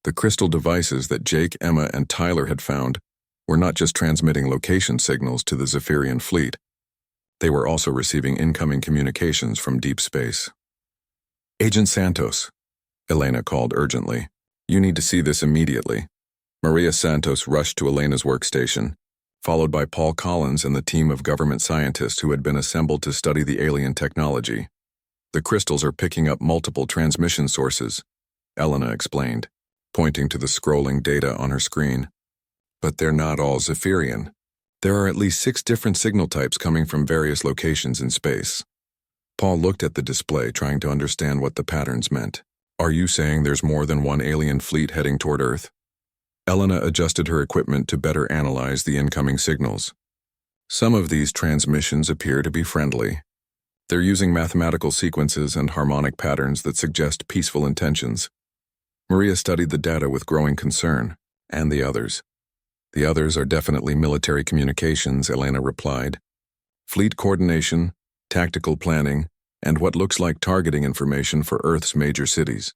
The crystal devices that Jake, Emma, and Tyler had found were not just transmitting location signals to the Zephyrian fleet. They were also receiving incoming communications from deep space. "Agent Santos," Elena called urgently. "You need to see this immediately." Maria Santos rushed to Elena's workstation, followed by Paul Collins and the team of government scientists who had been assembled to study the alien technology. "The crystals are picking up multiple transmission sources," Elena explained, pointing to the scrolling data on her screen. "But they're not all Zephyrian. There are at least 6 different signal types coming from various locations in space." Paul looked at the display, trying to understand what the patterns meant. "Are you saying there's more than one alien fleet heading toward Earth?" Elena adjusted her equipment to better analyze the incoming signals. "Some of these transmissions appear to be friendly. They're using mathematical sequences and harmonic patterns that suggest peaceful intentions." Maria studied the data with growing concern. "And the others?" "The others are definitely military communications," Elena replied. "Fleet coordination, tactical planning, and what looks like targeting information for Earth's major cities."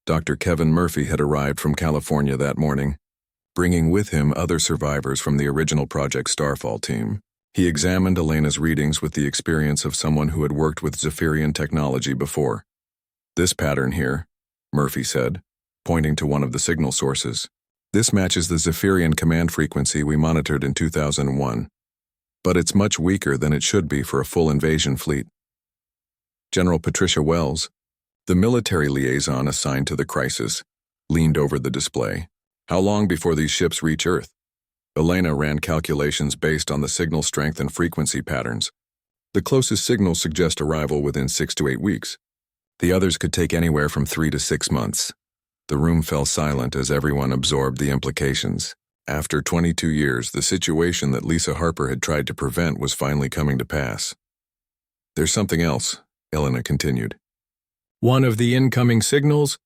Dr. Kevin Murphy had arrived from California that morning, bringing with him other survivors from the original Project Starfall team. He examined Elena's readings with the experience of someone who had worked with Zephyrian technology before. "This pattern here," Murphy said, pointing to one of the signal sources. "This matches the Zephyrian command frequency we monitored in 2001. But it's much weaker than it should be for a full invasion fleet." General Patricia Wells, the military liaison assigned to the crisis, leaned over the display. "How long before these ships reach Earth?" Elena ran calculations based on the signal strength and frequency patterns. "The closest signals suggest arrival within 6 to 8 weeks. The others could take anywhere from 3 to 6 months. The room fell silent as everyone absorbed the implications. After 22 years, the situation that Lisa Harper had tried to prevent was finally coming to pass. "There's something else," Elena continued. "One of the incoming signals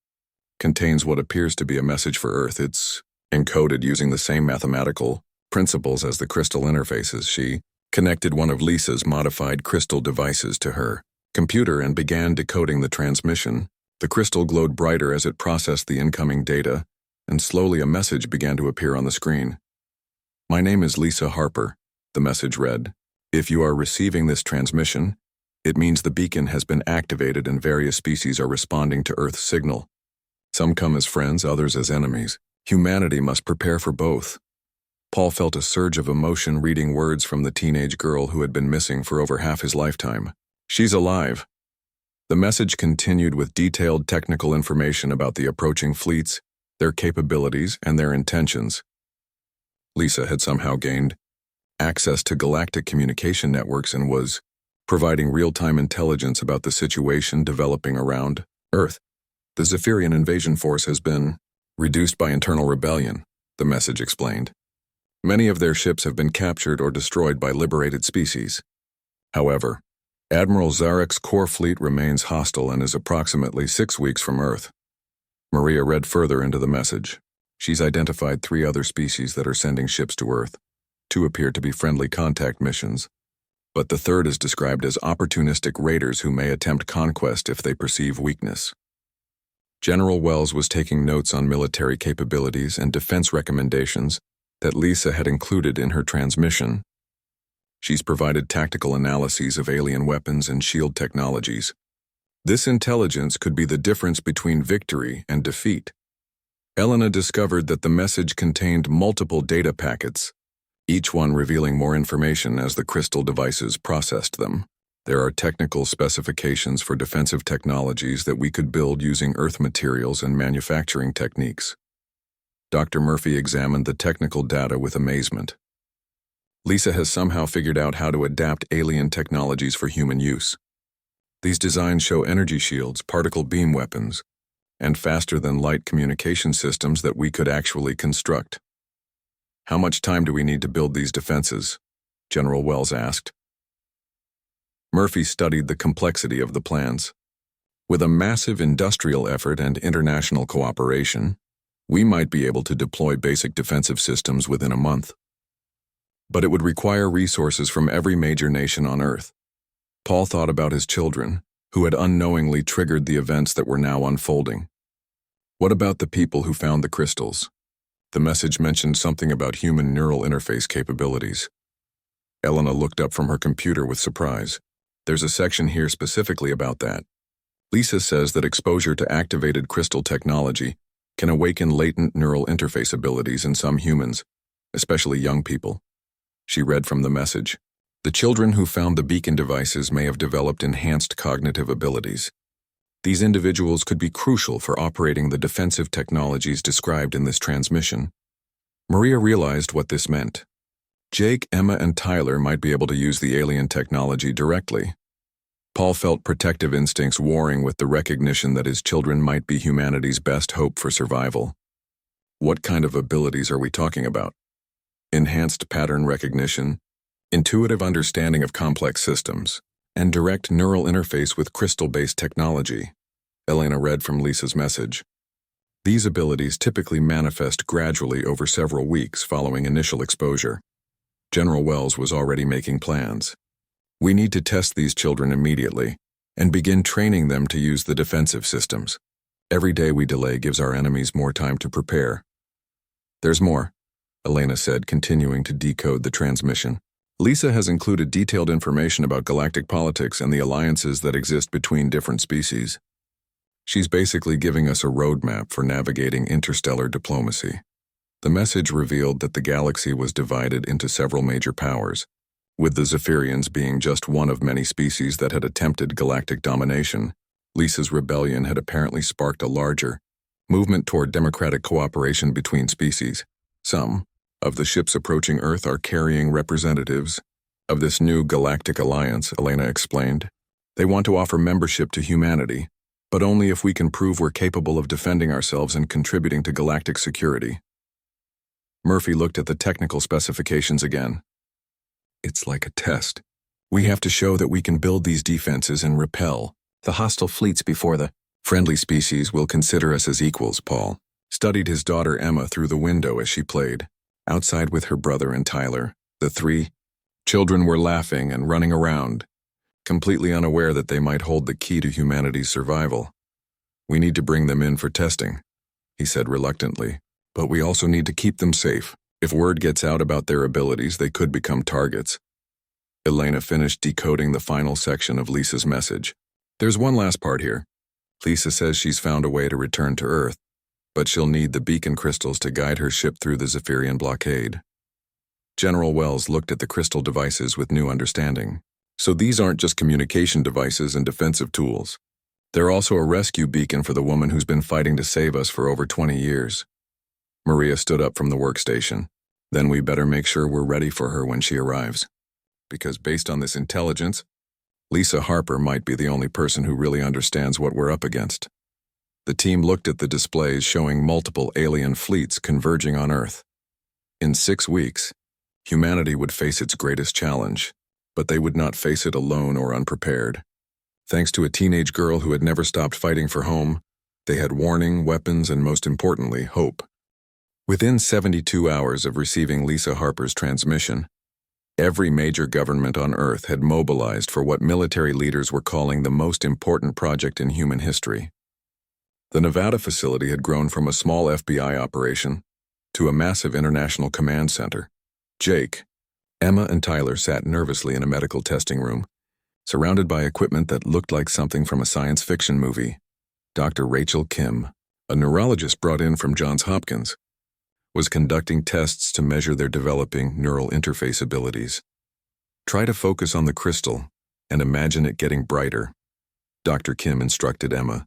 contains what appears to be a message for Earth. It's encoded using the same mathematical principles as the crystal interfaces." She connected one of Lisa's modified crystal devices to her computer and began decoding the transmission. The crystal glowed brighter as it processed the incoming data, and slowly a message began to appear on the screen. "My name is Lisa Harper," the message read. "If you are receiving this transmission, it means the beacon has been activated and various species are responding to Earth's signal. Some come as friends, others as enemies. Humanity must prepare for both." Paul felt a surge of emotion reading words from the teenage girl who had been missing for over half his lifetime. "She's alive." The message continued with detailed technical information about the approaching fleets, their capabilities, and their intentions. Lisa had somehow gained access to galactic communication networks and was providing real-time intelligence about the situation developing around Earth. "The Zephyrian invasion force has been reduced by internal rebellion," the message explained. "Many of their ships have been captured or destroyed by liberated species. However, Admiral Zarek's core fleet remains hostile and is approximately 6 weeks from Earth." Maria read further into the message. She's identified 3 other species that are sending ships to Earth. 2 appear to be friendly contact missions, but the third is described as opportunistic raiders who may attempt conquest if they perceive weakness. General Wells was taking notes on military capabilities and defense recommendations that Lisa had included in her transmission. She's provided tactical analyses of alien weapons and shield technologies. This intelligence could be the difference between victory and defeat. Elena discovered that the message contained multiple data packets, each one revealing more information as the crystal devices processed them. "There are technical specifications for defensive technologies that we could build using Earth materials and manufacturing techniques." Dr. Murphy examined the technical data with amazement. Lisa has somehow figured out how to adapt alien technologies for human use. These designs show energy shields, particle beam weapons, and faster-than-light communication systems that we could actually construct. How much time do we need to build these defenses? General Wells asked. Murphy studied the complexity of the plans. With a massive industrial effort and international cooperation, we might be able to deploy basic defensive systems within a month. But it would require resources from every major nation on Earth. Paul thought about his children, who had unknowingly triggered the events that were now unfolding. What about the people who found the crystals? The message mentioned something about human neural interface capabilities. Elena looked up from her computer with surprise. There's a section here specifically about that. Lisa says that exposure to activated crystal technology can awaken latent neural interface abilities in some humans, especially young people. She read from the message. The children who found the beacon devices may have developed enhanced cognitive abilities. These individuals could be crucial for operating the defensive technologies described in this transmission. Maria realized what this meant. Jake, Emma, and Tyler might be able to use the alien technology directly. Paul felt protective instincts warring with the recognition that his children might be humanity's best hope for survival. What kind of abilities are we talking about? Enhanced pattern recognition, intuitive understanding of complex systems, and direct neural interface with crystal-based technology. Elena read from Lisa's message. These abilities typically manifest gradually over several weeks following initial exposure. General Wells was already making plans. We need to test these children immediately and begin training them to use the defensive systems. Every day we delay gives our enemies more time to prepare. There's more, Elena said, continuing to decode the transmission. Lisa has included detailed information about galactic politics and the alliances that exist between different species. She's basically giving us a roadmap for navigating interstellar diplomacy. The message revealed that the galaxy was divided into several major powers, with the Zephyrians being just one of many species that had attempted galactic domination. Lisa's rebellion had apparently sparked a larger movement toward democratic cooperation between species. Some of the ships approaching Earth are carrying representatives of this new galactic alliance, Elena explained. They want to offer membership to humanity, but only if we can prove we're capable of defending ourselves and contributing to galactic security. Murphy looked at the technical specifications again. It's like a test. We have to show that we can build these defenses and repel the hostile fleets before the friendly species will consider us as equals. Paul studied his daughter Emma through the window as she played. Outside with her brother and Tyler, the three children were laughing and running around, completely unaware that they might hold the key to humanity's survival. We need to bring them in for testing, he said reluctantly, but we also need to keep them safe. If word gets out about their abilities, they could become targets. Elena finished decoding the final section of Lisa's message. There's one last part here. Lisa says she's found a way to return to Earth, but she'll need the beacon crystals to guide her ship through the Zephyrian blockade. General Wells looked at the crystal devices with new understanding. So these aren't just communication devices and defensive tools. They're also a rescue beacon for the woman who's been fighting to save us for over 20 years. Maria stood up from the workstation. Then we better make sure we're ready for her when she arrives. Because based on this intelligence, Lisa Harper might be the only person who really understands what we're up against. The team looked at the displays showing multiple alien fleets converging on Earth. In 6 weeks, humanity would face its greatest challenge, but they would not face it alone or unprepared. Thanks to a teenage girl who had never stopped fighting for home, they had warning, weapons, and most importantly, hope. Within 72 hours of receiving Lisa Harper's transmission, every major government on Earth had mobilized for what military leaders were calling the most important project in human history. The Nevada facility had grown from a small FBI operation to a massive international command center. Jake, Emma, and Tyler sat nervously in a medical testing room, surrounded by equipment that looked like something from a science fiction movie. Dr. Rachel Kim, a neurologist brought in from Johns Hopkins, was conducting tests to measure their developing neural interface abilities. Try to focus on the crystal and imagine it getting brighter, Dr. Kim instructed Emma,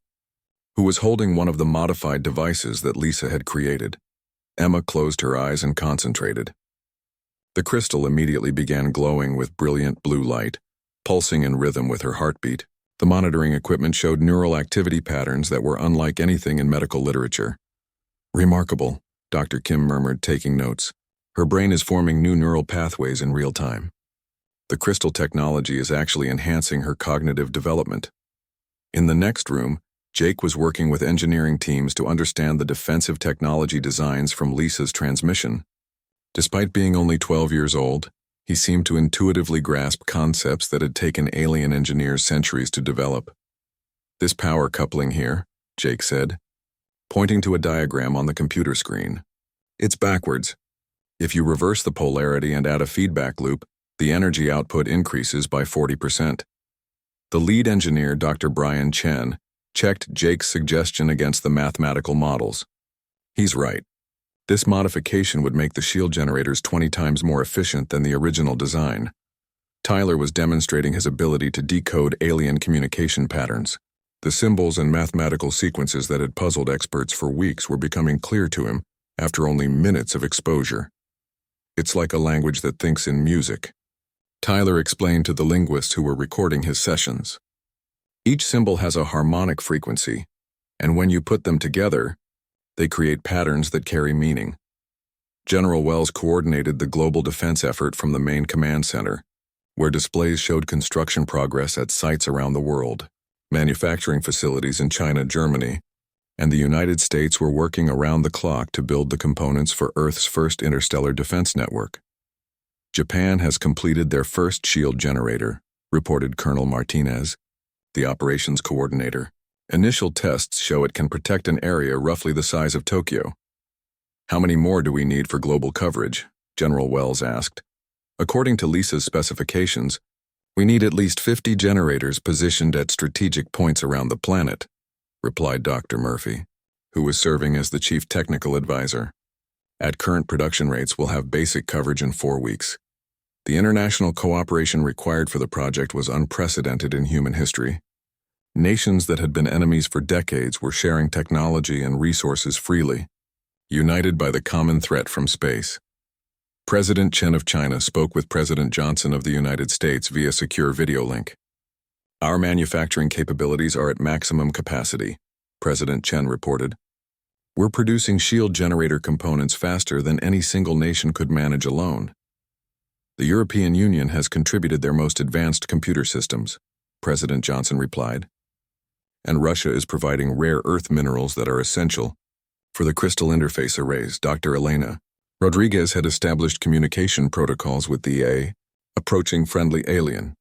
who was holding one of the modified devices that Lisa had created. Emma closed her eyes and concentrated. The crystal immediately began glowing with brilliant blue light, pulsing in rhythm with her heartbeat. The monitoring equipment showed neural activity patterns that were unlike anything in medical literature. Remarkable, Dr. Kim murmured, taking notes. Her brain is forming new neural pathways in real time. The crystal technology is actually enhancing her cognitive development. In the next room, Jake was working with engineering teams to understand the defensive technology designs from Lisa's transmission. Despite being only 12 years old, he seemed to intuitively grasp concepts that had taken alien engineers centuries to develop. This power coupling here, Jake said, pointing to a diagram on the computer screen. It's backwards. If you reverse the polarity and add a feedback loop, the energy output increases by 40%. The lead engineer, Dr. Brian Chen, checked Jake's suggestion against the mathematical models. He's right. This modification would make the shield generators 20 times more efficient than the original design. Tyler was demonstrating his ability to decode alien communication patterns. The symbols and mathematical sequences that had puzzled experts for weeks were becoming clear to him after only minutes of exposure. It's like a language that thinks in music, Tyler explained to the linguists who were recording his sessions. Each symbol has a harmonic frequency, and when you put them together, they create patterns that carry meaning. General Wells coordinated the global defense effort from the main command center, where displays showed construction progress at sites around the world. Manufacturing facilities in China, Germany, and the United States were working around the clock to build the components for Earth's first interstellar defense network. Japan has completed their first shield generator, reported Colonel Martinez, the operations coordinator. Initial tests show it can protect an area roughly the size of Tokyo. How many more do we need for global coverage? General Wells asked. According to Lisa's specifications, we need at least 50 generators positioned at strategic points around the planet, replied Dr. Murphy, who was serving as the chief technical advisor. At current production rates, we'll have basic coverage in 4 weeks. The international cooperation required for the project was unprecedented in human history. Nations that had been enemies for decades were sharing technology and resources freely, united by the common threat from space. President Chen of China spoke with President Johnson of the United States via secure video link. Our manufacturing capabilities are at maximum capacity, President Chen reported. We're producing shield generator components faster than any single nation could manage alone. The European Union has contributed their most advanced computer systems, President Johnson replied. And Russia is providing rare earth minerals that are essential for the crystal interface arrays. Dr. Elena Rodriguez had established communication protocols with the approaching friendly alien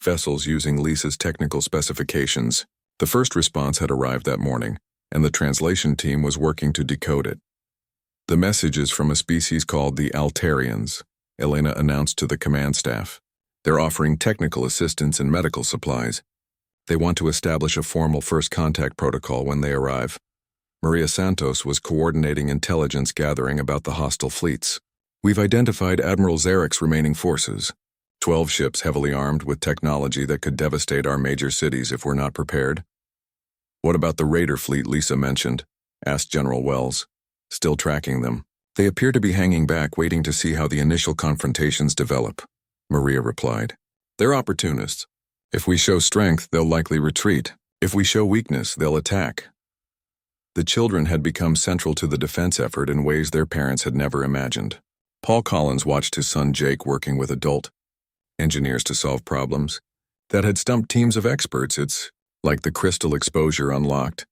vessels using Lisa's technical specifications. The first response had arrived that morning, and the translation team was working to decode it. The message is from a species called the Altarians, Elena announced to the command staff. They're offering technical assistance and medical supplies. They want to establish a formal first contact protocol when they arrive. Maria Santos was coordinating intelligence gathering about the hostile fleets. We've identified Admiral Zarek's remaining forces, 12 ships heavily armed with technology that could devastate our major cities if we're not prepared. What about the Raider fleet Lisa mentioned? Asked General Wells. Still tracking them. They appear to be hanging back, waiting to see how the initial confrontations develop, Maria replied. They're opportunists. If we show strength, they'll likely retreat. If we show weakness, they'll attack. The children had become central to the defense effort in ways their parents had never imagined. Paul Collins watched his son Jake working with adult engineers to solve problems that had stumped teams of experts. It's like the crystal exposure unlocked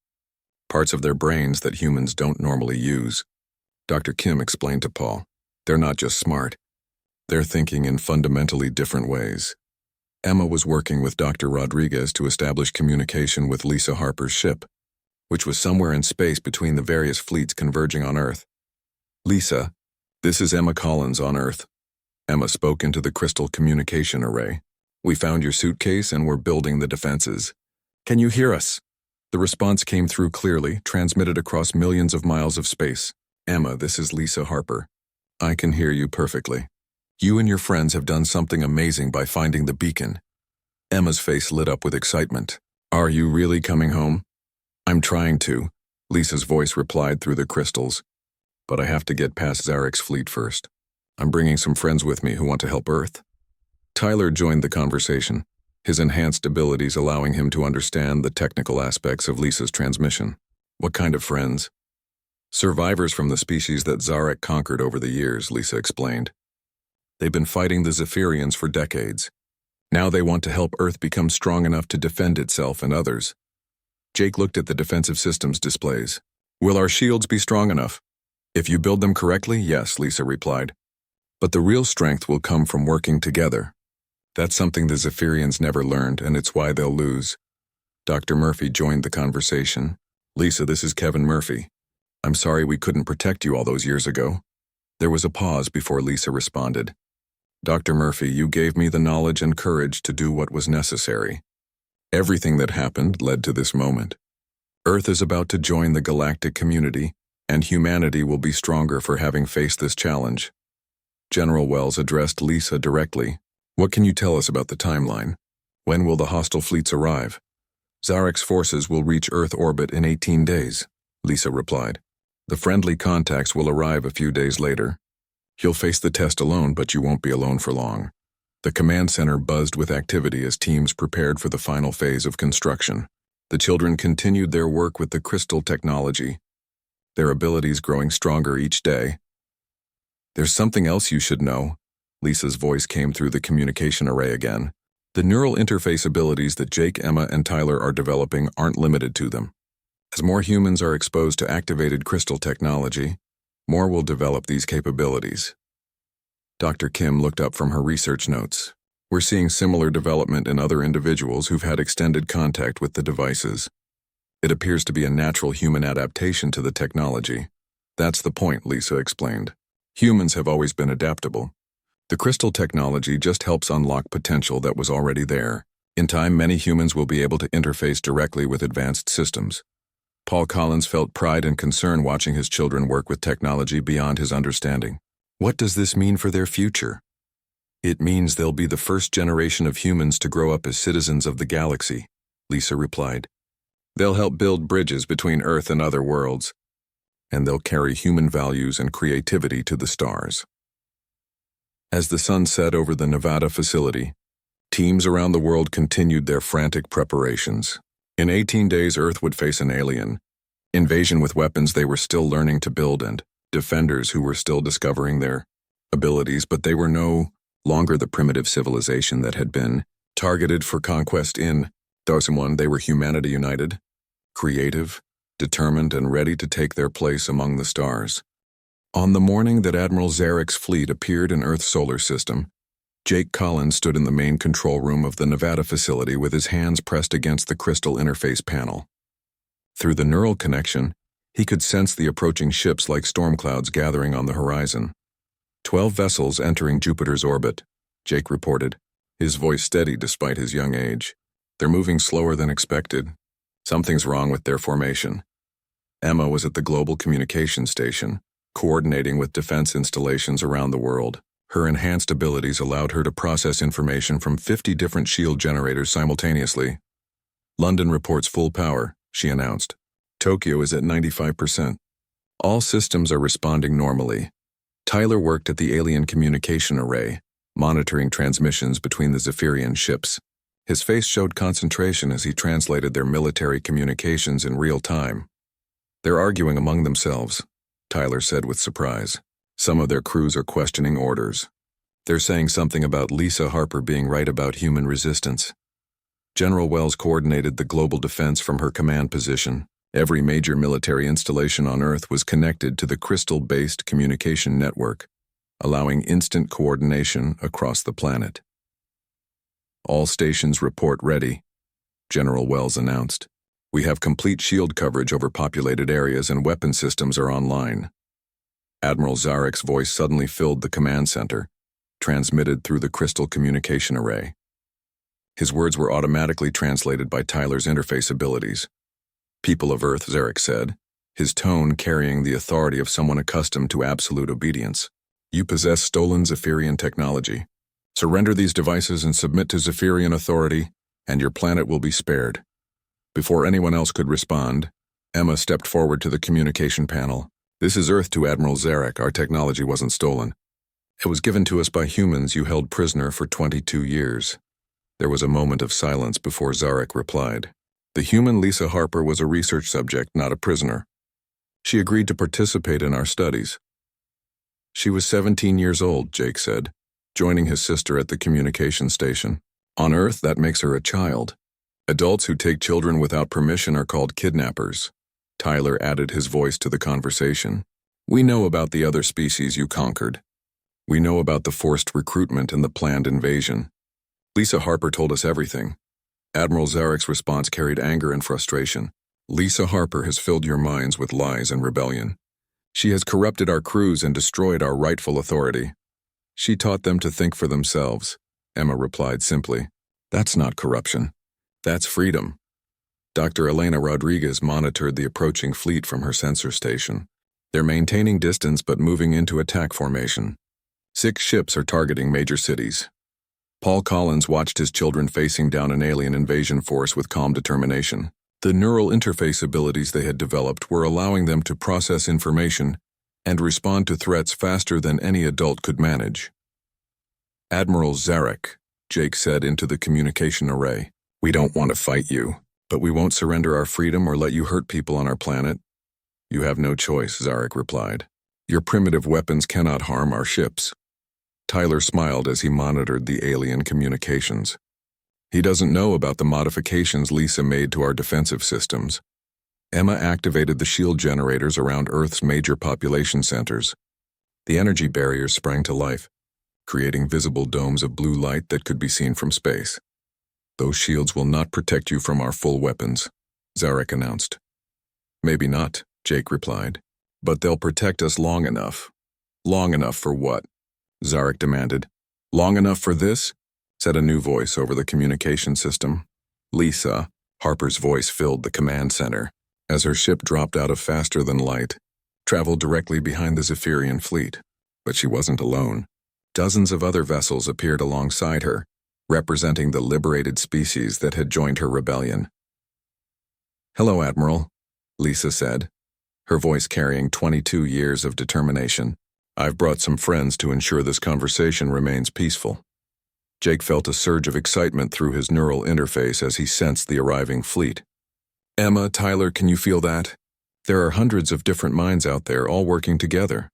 parts of their brains that humans don't normally use. Dr. Kim explained to Paul, they're not just smart. They're thinking in fundamentally different ways. Emma was working with Dr. Rodriguez to establish communication with Lisa Harper's ship, which was somewhere in space between the various fleets converging on Earth. Lisa, this is Emma Collins on Earth. Emma spoke into the crystal communication array. We found your suitcase and we're building the defenses. Can you hear us? The response came through clearly, transmitted across millions of miles of space. Emma, this is Lisa Harper. I can hear you perfectly. You and your friends have done something amazing by finding the beacon. Emma's face lit up with excitement. Are you really coming home? I'm trying to, Lisa's voice replied through the crystals. But I have to get past Zarek's fleet first. I'm bringing some friends with me who want to help Earth. Tyler joined the conversation, his enhanced abilities allowing him to understand the technical aspects of Lisa's transmission. What kind of friends? Survivors from the species that Zarek conquered over the years, Lisa explained. They've been fighting the Zephyrians for decades. Now they want to help Earth become strong enough to defend itself and others. Jake looked at the defensive systems displays. Will our shields be strong enough? If you build them correctly, yes, Lisa replied. But the real strength will come from working together. That's something the Zephyrians never learned, and it's why they'll lose. Dr. Murphy joined the conversation. Lisa, this is Kevin Murphy. I'm sorry we couldn't protect you all those years ago. There was a pause before Lisa responded. Dr. Murphy, you gave me the knowledge and courage to do what was necessary. Everything that happened led to this moment. Earth is about to join the galactic community, and humanity will be stronger for having faced this challenge. General Wells addressed Lisa directly. What can you tell us about the timeline? When will the hostile fleets arrive? Zarek's forces will reach Earth orbit in 18 days, Lisa replied. The friendly contacts will arrive a few days later. You'll face the test alone, but you won't be alone for long. The command center buzzed with activity as teams prepared for the final phase of construction. The children continued their work with the crystal technology, their abilities growing stronger each day. There's something else you should know. Lisa's voice came through the communication array again. The neural interface abilities that Jake, Emma, and Tyler are developing aren't limited to them. As more humans are exposed to activated crystal technology, more will develop these capabilities. Dr. Kim looked up from her research notes. We're seeing similar development in other individuals who've had extended contact with the devices. It appears to be a natural human adaptation to the technology. That's the point, Lisa explained. Humans have always been adaptable. The crystal technology just helps unlock potential that was already there. In time, many humans will be able to interface directly with advanced systems. Paul Collins felt pride and concern watching his children work with technology beyond his understanding. What does this mean for their future? It means they'll be the first generation of humans to grow up as citizens of the galaxy, Lisa replied. They'll help build bridges between Earth and other worlds, and they'll carry human values and creativity to the stars. As the sun set over the Nevada facility, teams around the world continued their frantic preparations. In 18 days, Earth would face an alien invasion with weapons they were still learning to build and defenders who were still discovering their abilities, but they were no longer the primitive civilization that had been targeted for conquest in 2001. They were humanity united, creative, determined, and ready to take their place among the stars. On the morning that Admiral Zarek's fleet appeared in Earth's solar system, Jake Collins stood in the main control room of the Nevada facility with his hands pressed against the crystal interface panel. Through the neural connection, he could sense the approaching ships like storm clouds gathering on the horizon. 12 vessels entering Jupiter's orbit, Jake reported, his voice steady despite his young age. They're moving slower than expected. Something's wrong with their formation. Emma was at the Global Communication Station, coordinating with defense installations around the world. Her enhanced abilities allowed her to process information from 50 different shield generators simultaneously. London reports full power, she announced. Tokyo is at 95%. All systems are responding normally. Tyler worked at the alien communication array, monitoring transmissions between the Zephyrian ships. His face showed concentration as he translated their military communications in real time. They're arguing among themselves, Tyler said with surprise. Some of their crews are questioning orders. They're saying something about Lisa Harper being right about human resistance. General Wells coordinated the global defense from her command position. Every major military installation on Earth was connected to the crystal-based communication network, allowing instant coordination across the planet. All stations report ready, General Wells announced. We have complete shield coverage over populated areas and weapon systems are online. Admiral Zarek's voice suddenly filled the command center, transmitted through the crystal communication array. His words were automatically translated by Tyler's interface abilities. People of Earth, Zarek said, his tone carrying the authority of someone accustomed to absolute obedience. You possess stolen Zephyrian technology. Surrender these devices and submit to Zephyrian authority, and your planet will be spared. Before anyone else could respond, Emma stepped forward to the communication panel. This is Earth to Admiral Zarek. Our technology wasn't stolen. It was given to us by humans you held prisoner for 22 years. There was a moment of silence before Zarek replied. The human Lisa Harper was a research subject, not a prisoner. She agreed to participate in our studies. She was 17 years old, Jake said, joining his sister at the communication station. On Earth, that makes her a child. Adults who take children without permission are called kidnappers. Tyler added his voice to the conversation. We know about the other species you conquered. We know about the forced recruitment and the planned invasion. Lisa Harper told us everything. Admiral Zarek's response carried anger and frustration. Lisa Harper has filled your minds with lies and rebellion. She has corrupted our crews and destroyed our rightful authority. She taught them to think for themselves, Emma replied simply. That's not corruption. That's freedom. Dr. Elena Rodriguez monitored the approaching fleet from her sensor station. They're maintaining distance but moving into attack formation. 6 ships are targeting major cities. Paul Collins watched his children facing down an alien invasion force with calm determination. The neural interface abilities they had developed were allowing them to process information and respond to threats faster than any adult could manage. Admiral Zarek, Jake said into the communication array, we don't want to fight you, but we won't surrender our freedom or let you hurt people on our planet. You have no choice, Zarek replied. Your primitive weapons cannot harm our ships. Tyler smiled as he monitored the alien communications. He doesn't know about the modifications Lisa made to our defensive systems. Emma activated the shield generators around Earth's major population centers. The energy barriers sprang to life, creating visible domes of blue light that could be seen from space. Those shields will not protect you from our full weapons, Zarek announced. Maybe not, Jake replied. But they'll protect us long enough. Long enough for what? Zarek demanded. Long enough for this? Said a new voice over the communication system. Lisa, Harper's voice filled the command center, as her ship dropped out of faster than light, traveled directly behind the Zephyrian fleet. But she wasn't alone. Dozens of other vessels appeared alongside her, representing the liberated species that had joined her rebellion. Hello, Admiral, Lisa said, her voice carrying 22 years of determination. I've brought some friends to ensure this conversation remains peaceful. Jake felt a surge of excitement through his neural interface as he sensed the arriving fleet. Emma, Tyler, can you feel that? There are hundreds of different minds out there all working together.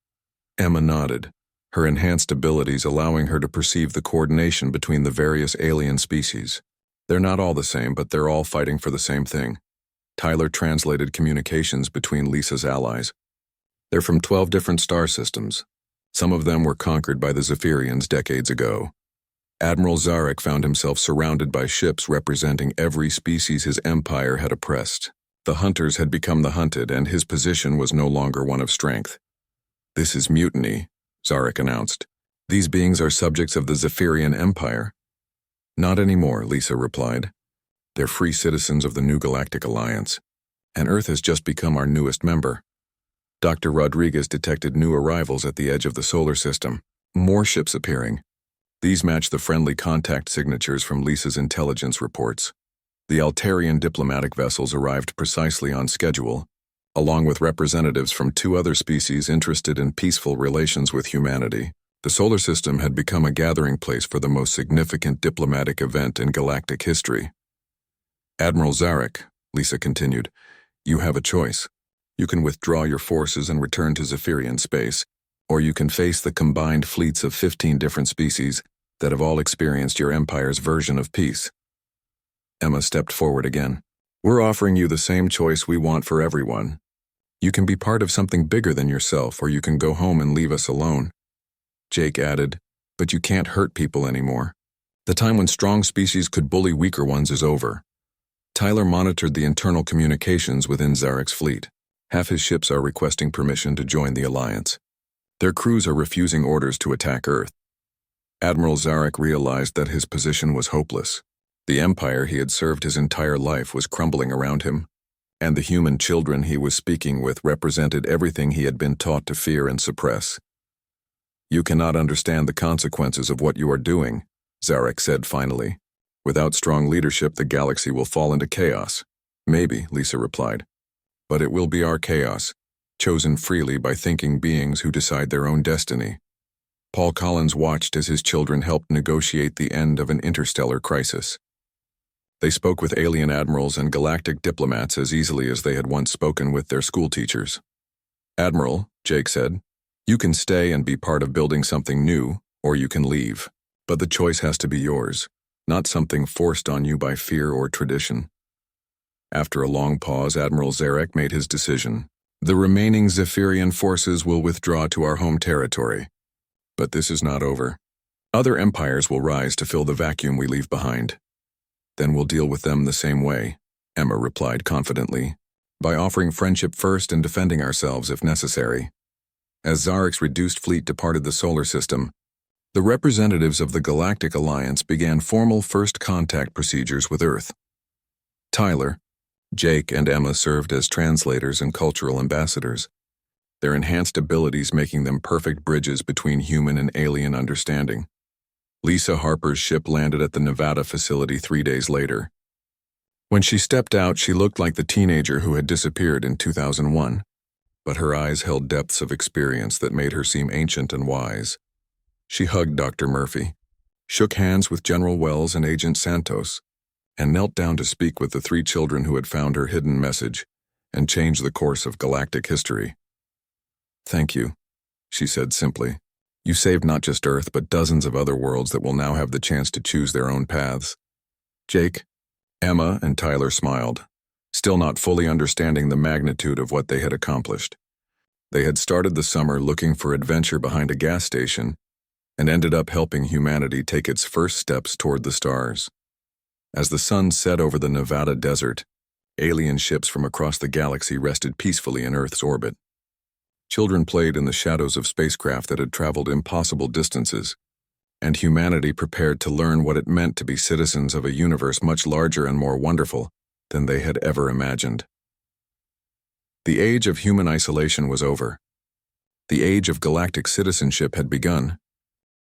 Emma nodded, her enhanced abilities allowing her to perceive the coordination between the various alien species. They're not all the same, but they're all fighting for the same thing. Tyler translated communications between Lisa's allies. They're from 12 different star systems. Some of them were conquered by the Zephyrians decades ago. Admiral Zarek found himself surrounded by ships representing every species his empire had oppressed. The hunters had become the hunted, and his position was no longer one of strength. This is mutiny, Zarek announced. These beings are subjects of the Zephyrian Empire. Not anymore, Lisa replied. They're free citizens of the New Galactic Alliance, and Earth has just become our newest member. Dr. Rodriguez detected new arrivals at the edge of the solar system, more ships appearing. These match the friendly contact signatures from Lisa's intelligence reports. The Altarian diplomatic vessels arrived precisely on schedule, along with representatives from 2 other species interested in peaceful relations with humanity. The solar system had become a gathering place for the most significant diplomatic event in galactic history. Admiral Zarek, Lisa continued, you have a choice. You can withdraw your forces and return to Zephyrian space, or you can face the combined fleets of 15 different species that have all experienced your empire's version of peace. Emma stepped forward again. We're offering you the same choice we want for everyone. You can be part of something bigger than yourself, or you can go home and leave us alone. Jake added, but you can't hurt people anymore. The time when strong species could bully weaker ones is over. Tyler monitored the internal communications within Zarek's fleet. Half his ships are requesting permission to join the Alliance. Their crews are refusing orders to attack Earth. Admiral Zarek realized that his position was hopeless. The empire he had served his entire life was crumbling around him, and the human children he was speaking with represented everything he had been taught to fear and suppress. You cannot understand the consequences of what you are doing, Zarek said finally. Without strong leadership, the galaxy will fall into chaos. Maybe, Lisa replied. But it will be our chaos, chosen freely by thinking beings who decide their own destiny. Paul Collins watched as his children helped negotiate the end of an interstellar crisis. They spoke with alien admirals and galactic diplomats as easily as they had once spoken with their school teachers. "Admiral," Jake said, "you can stay and be part of building something new, or you can leave. But the choice has to be yours, not something forced on you by fear or tradition." After a long pause, Admiral Zarek made his decision. "The remaining Zephyrian forces will withdraw to our home territory. But this is not over. Other empires will rise to fill the vacuum we leave behind. Then we'll deal with them the same way," Emma replied confidently, "by offering friendship first and defending ourselves if necessary." As Zarek's reduced fleet departed the solar system, the representatives of the Galactic Alliance began formal first contact procedures with Earth. Tyler, Jake, and Emma served as translators and cultural ambassadors, their enhanced abilities making them perfect bridges between human and alien understanding. Lisa Harper's ship landed at the Nevada facility 3 days later. When she stepped out, she looked like the teenager who had disappeared in 2001, but her eyes held depths of experience that made her seem ancient and wise. She hugged Dr. Murphy, shook hands with General Wells and Agent Santos, and knelt down to speak with the 3 children who had found her hidden message and changed the course of galactic history. "Thank you," she said simply. "You saved not just Earth, but dozens of other worlds that will now have the chance to choose their own paths." Jake, Emma, and Tyler smiled, still not fully understanding the magnitude of what they had accomplished. They had started the summer looking for adventure behind a gas station and ended up helping humanity take its first steps toward the stars. As the sun set over the Nevada desert, alien ships from across the galaxy rested peacefully in Earth's orbit. Children played in the shadows of spacecraft that had traveled impossible distances, and humanity prepared to learn what it meant to be citizens of a universe much larger and more wonderful than they had ever imagined. The age of human isolation was over. The age of galactic citizenship had begun.